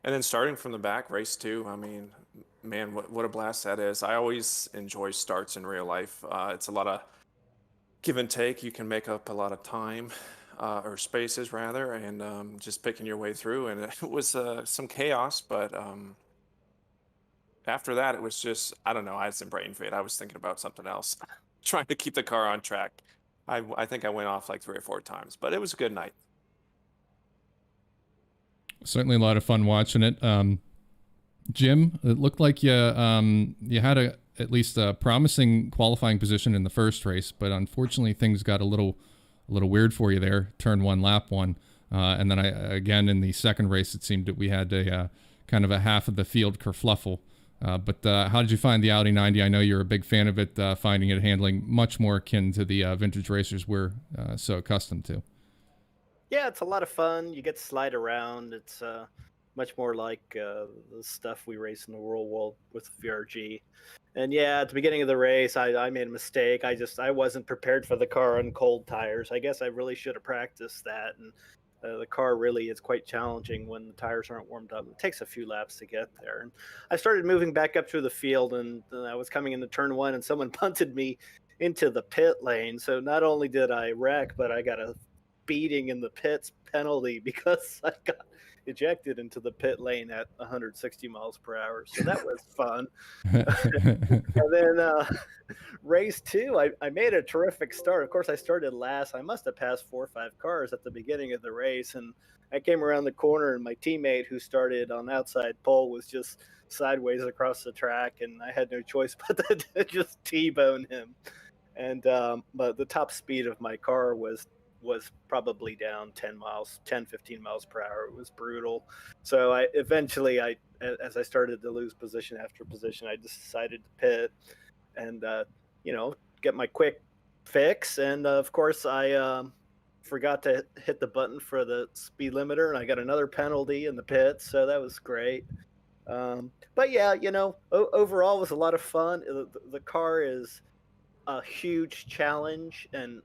then starting from the back, race 2, I mean, man, what a blast that is. I always enjoy starts in real life. It's a lot of give and take. You can make up a lot of time, or spaces rather, and just picking your way through, and it was some chaos, but after that, it was just, I don't know, I had some brain fade. I was thinking about something else, trying to keep the car on track. I think I went off like 3 or 4 times, but it was a good night. Certainly a lot of fun watching it. Jim, it looked like you had at least a promising qualifying position in the first race, but unfortunately things got a little weird for you there. Turn 1, lap 1, and then again in the second race it seemed that we had a kind of a half of the field kerfluffle. But how did you find the Audi 90? I know you're a big fan of it, finding it handling much more akin to the vintage racers we're so accustomed to. Yeah, it's a lot of fun. You get to slide around. It's much more like the stuff we race in the real world with VRG. And yeah, at the beginning of the race, I made a mistake. I wasn't prepared for the car on cold tires. I guess I really should have practiced that. And the car really is quite challenging when the tires aren't warmed up. It takes a few laps to get there. And I started moving back up through the field, and I was coming into turn 1, and someone punted me into the pit lane. So not only did I wreck, but I got a beating in the pits penalty because I got ejected into the pit lane at 160 miles per hour. So that was fun. And then race 2, I made a terrific start. Of course, I started last. I must have passed 4 or 5 cars at the beginning of the race. And I came around the corner, and my teammate who started on the outside pole was just sideways across the track. And I had no choice but to just T-bone him. And but the top speed of my car was probably down 15 miles per hour. It was brutal. So eventually, as I started to lose position after position, I decided to pit and, get my quick fix. And of course, I forgot to hit the button for the speed limiter, and I got another penalty in the pits. So that was great. But yeah, overall it was a lot of fun. The car is a huge challenge, and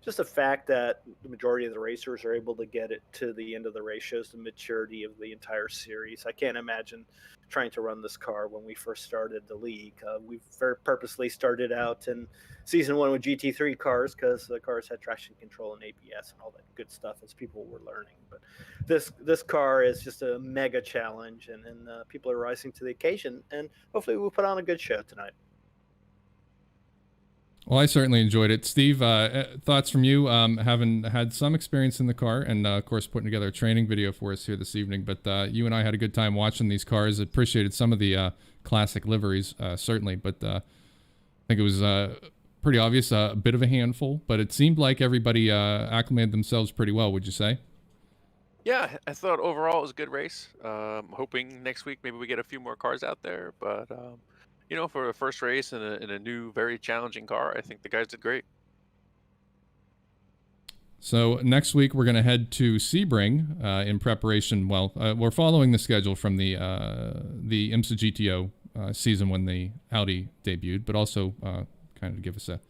just the fact that the majority of the racers are able to get it to the end of the race shows the maturity of the entire series. I can't imagine trying to run this car when we first started the league. We very purposely started out in season 1 with GT3 cars because the cars had traction control and ABS and all that good stuff as people were learning. But this car is just a mega challenge, and people are rising to the occasion, and hopefully we'll put on a good show tonight. Well, I certainly enjoyed it. Steve, thoughts from you, having had some experience in the car and, of course, putting together a training video for us here this evening. But you and I had a good time watching these cars. Appreciated some of the classic liveries, certainly. But I think it was pretty obvious, a bit of a handful. But it seemed like everybody acclimated themselves pretty well, would you say? Yeah, I thought overall it was a good race. Hoping next week maybe we get a few more cars out there. But, you know, for a first race in a new, very challenging car, I think the guys did great. So next week we're going to head to Sebring in preparation. Well, we're following the schedule from the IMSA GTO season when the Audi debuted, but also kind of give us a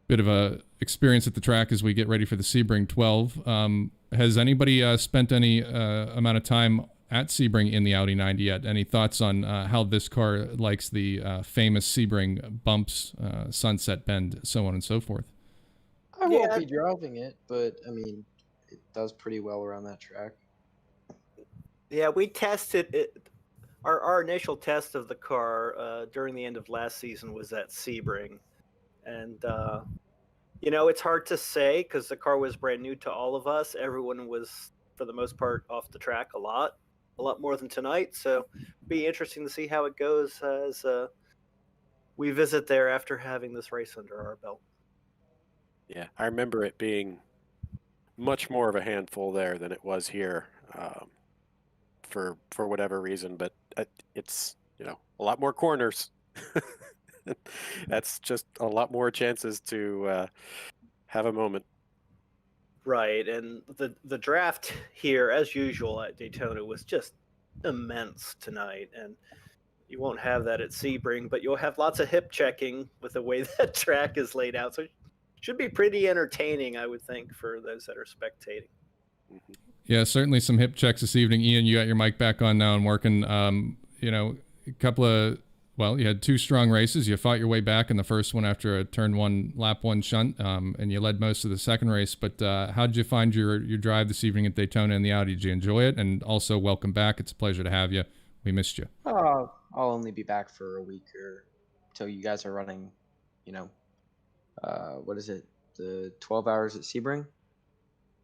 bit of a experience at the track as we get ready for the Sebring 12. Has anybody spent any amount of time at Sebring in the Audi 90 yet? Any thoughts on how this car likes the famous Sebring bumps, sunset bend, so on and so forth? I won't be driving it, but I mean, it does pretty well around that track. Yeah, we tested it. Our initial test of the car during the end of last season was at Sebring. And, you know, it's hard to say because the car was brand new to all of us. Everyone was, for the most part, off the track a lot more than tonight. So it'll be interesting to see how it goes as we visit there after having this race under our belt. Yeah, I remember it being much more of a handful there than it was here, for whatever reason. But it's, you know, a lot more corners. That's just a lot more chances to have a moment. Right, and the draft here, as usual at Daytona, was just immense tonight, and you won't have that at Sebring, but you'll have lots of hip checking with the way that track is laid out. So it should be pretty entertaining, I would think, for those that are spectating. Mm-hmm. Yeah, certainly some hip checks this evening. Ian, you got your mic back on now and working. You know, you had two strong races. You fought your way back in the first one after a lap one shunt, and you led most of the second race. But how did you find your drive this evening at Daytona in the Audi? Did you enjoy it? And also, welcome back. It's a pleasure to have you. We missed you. I'll only be back for a week or till you guys are running, you know, what is it, the 12 hours at Sebring?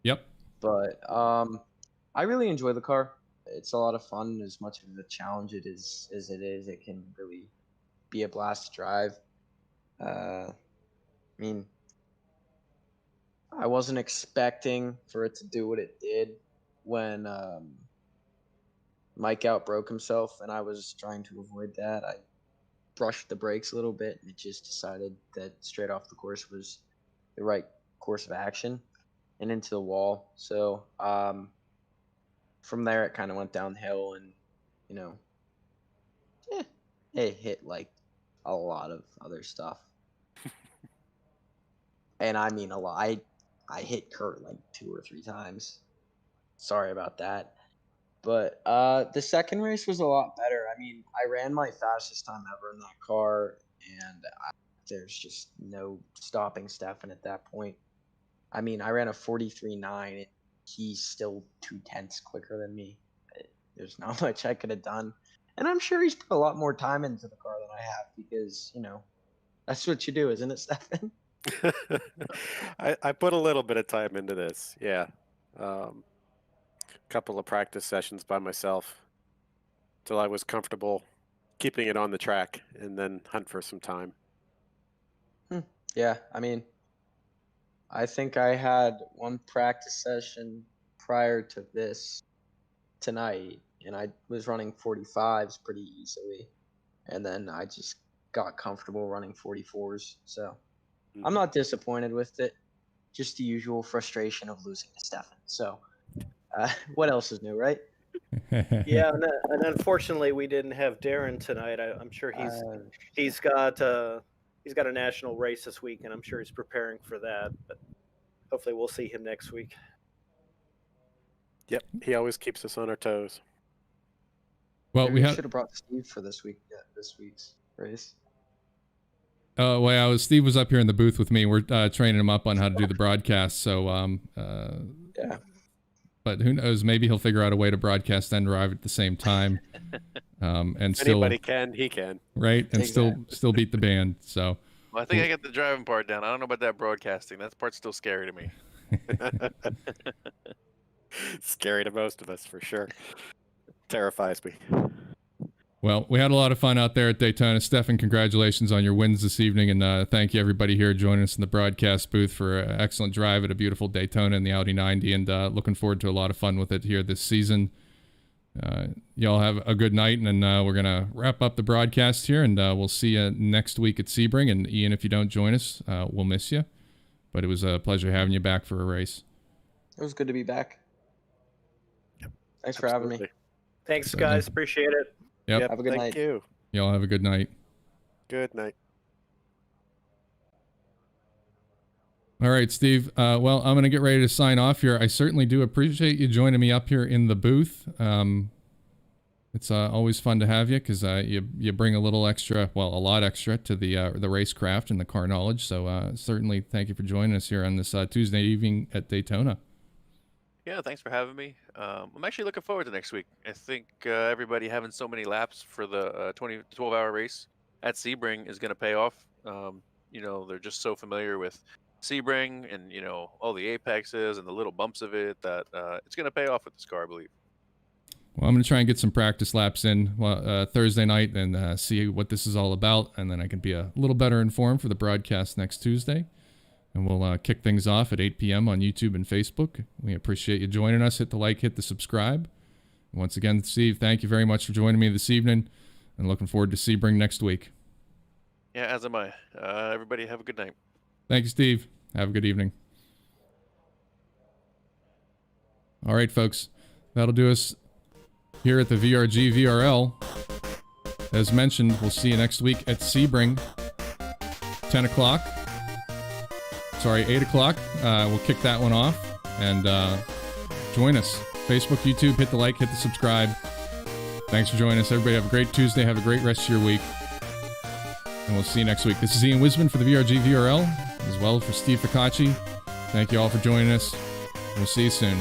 Yep. But I really enjoy the car. It's a lot of fun. As much of a challenge it is as it is, it can really be a blast to drive. I mean, I wasn't expecting for it to do what it did when Mike out broke himself, and I was trying to avoid that. I brushed the brakes a little bit, and it just decided that straight off the course was the right course of action and into the wall. So from there, it kind of went downhill, and, you know, it hit like a lot of other stuff. And I mean a lot. I hit Kurt like 2 or 3 times. Sorry about that. But the second race was a lot better. I mean, I ran my fastest time ever in that car, and there's just no stopping Stefan at that point. I mean, I ran a 43.9, and he's still 0.2 quicker than me. There's not much I could have done. And I'm sure he's put a lot more time into the car than I have because, you know, that's what you do, isn't it, Stefan? I put a little bit of time into this, yeah. Couple of practice sessions by myself till I was comfortable keeping it on the track, and then hunt for some time. Yeah, I mean, I think I had one practice session prior to this tonight, and I was running 45s pretty easily, and then I just got comfortable running 44s. So I'm not disappointed with it. Just the usual frustration of losing to Stefan. So what else is new, right? Yeah, and unfortunately, we didn't have Darren tonight. I'm sure he's got a national race this week, and I'm sure he's preparing for that. But hopefully, we'll see him next week. Yep, he always keeps us on our toes. Well, we should have brought Steve for this week's race. Steve was up here in the booth with me. We're training him up on how to do the broadcast. So, yeah. But who knows? Maybe he'll figure out a way to broadcast and drive at the same time. And if anybody can, he can. Right, and exactly. still beat the band. So, Well, I think I got the driving part down. I don't know about that broadcasting. That part's still scary to me. Scary to most of us, for sure. Terrifies me. Well, we had a lot of fun out there at Daytona. Stefan, congratulations on your wins this evening, and thank you everybody here joining us in the broadcast booth for an excellent drive at a beautiful Daytona in the Audi 90, and looking forward to a lot of fun with it here this season. Y'all have a good night, and then we're going to wrap up the broadcast here, and we'll see you next week at Sebring. And Ian, if you don't join us, we'll miss you. But it was a pleasure having you back for a race. It was good to be back. Thanks for having me. Thanks, guys. Appreciate it. Yep. Have a good night. Thank you. Y'all have a good night. Good night. All right, Steve. Well, I'm going to get ready to sign off here. I certainly do appreciate you joining me up here in the booth. It's always fun to have you because you bring a little extra, well, a lot extra to the racecraft and the car knowledge. So certainly thank you for joining us here on this Tuesday evening at Daytona. Yeah, thanks for having me. I'm actually looking forward to next week. I think everybody having so many laps for the 12-hour race at Sebring is going to pay off. They're just so familiar with Sebring and, all the apexes and the little bumps of it that it's going to pay off with this car, I believe. Well, I'm going to try and get some practice laps in Thursday night and see what this is all about, and then I can be a little better informed for the broadcast next Tuesday. And we'll kick things off at 8 p.m. on YouTube and Facebook. We appreciate you joining us. Hit the like, hit the subscribe. And once again, Steve, thank you very much for joining me this evening, and looking forward to Sebring next week. Yeah, as am I. Everybody have a good night. Thank you, Steve. Have a good evening. All right, folks. That'll do us here at the VRG VRL. As mentioned, we'll see you next week at Sebring, 10 o'clock. Sorry, 8 o'clock. We'll kick that one off. And join us. Facebook, YouTube, hit the like, hit the subscribe. Thanks for joining us. Everybody have a great Tuesday. Have a great rest of your week. And we'll see you next week. This is Ian Wisman for the VRG VRL, as well as for Steve Ficacci. Thank you all for joining us. We'll see you soon.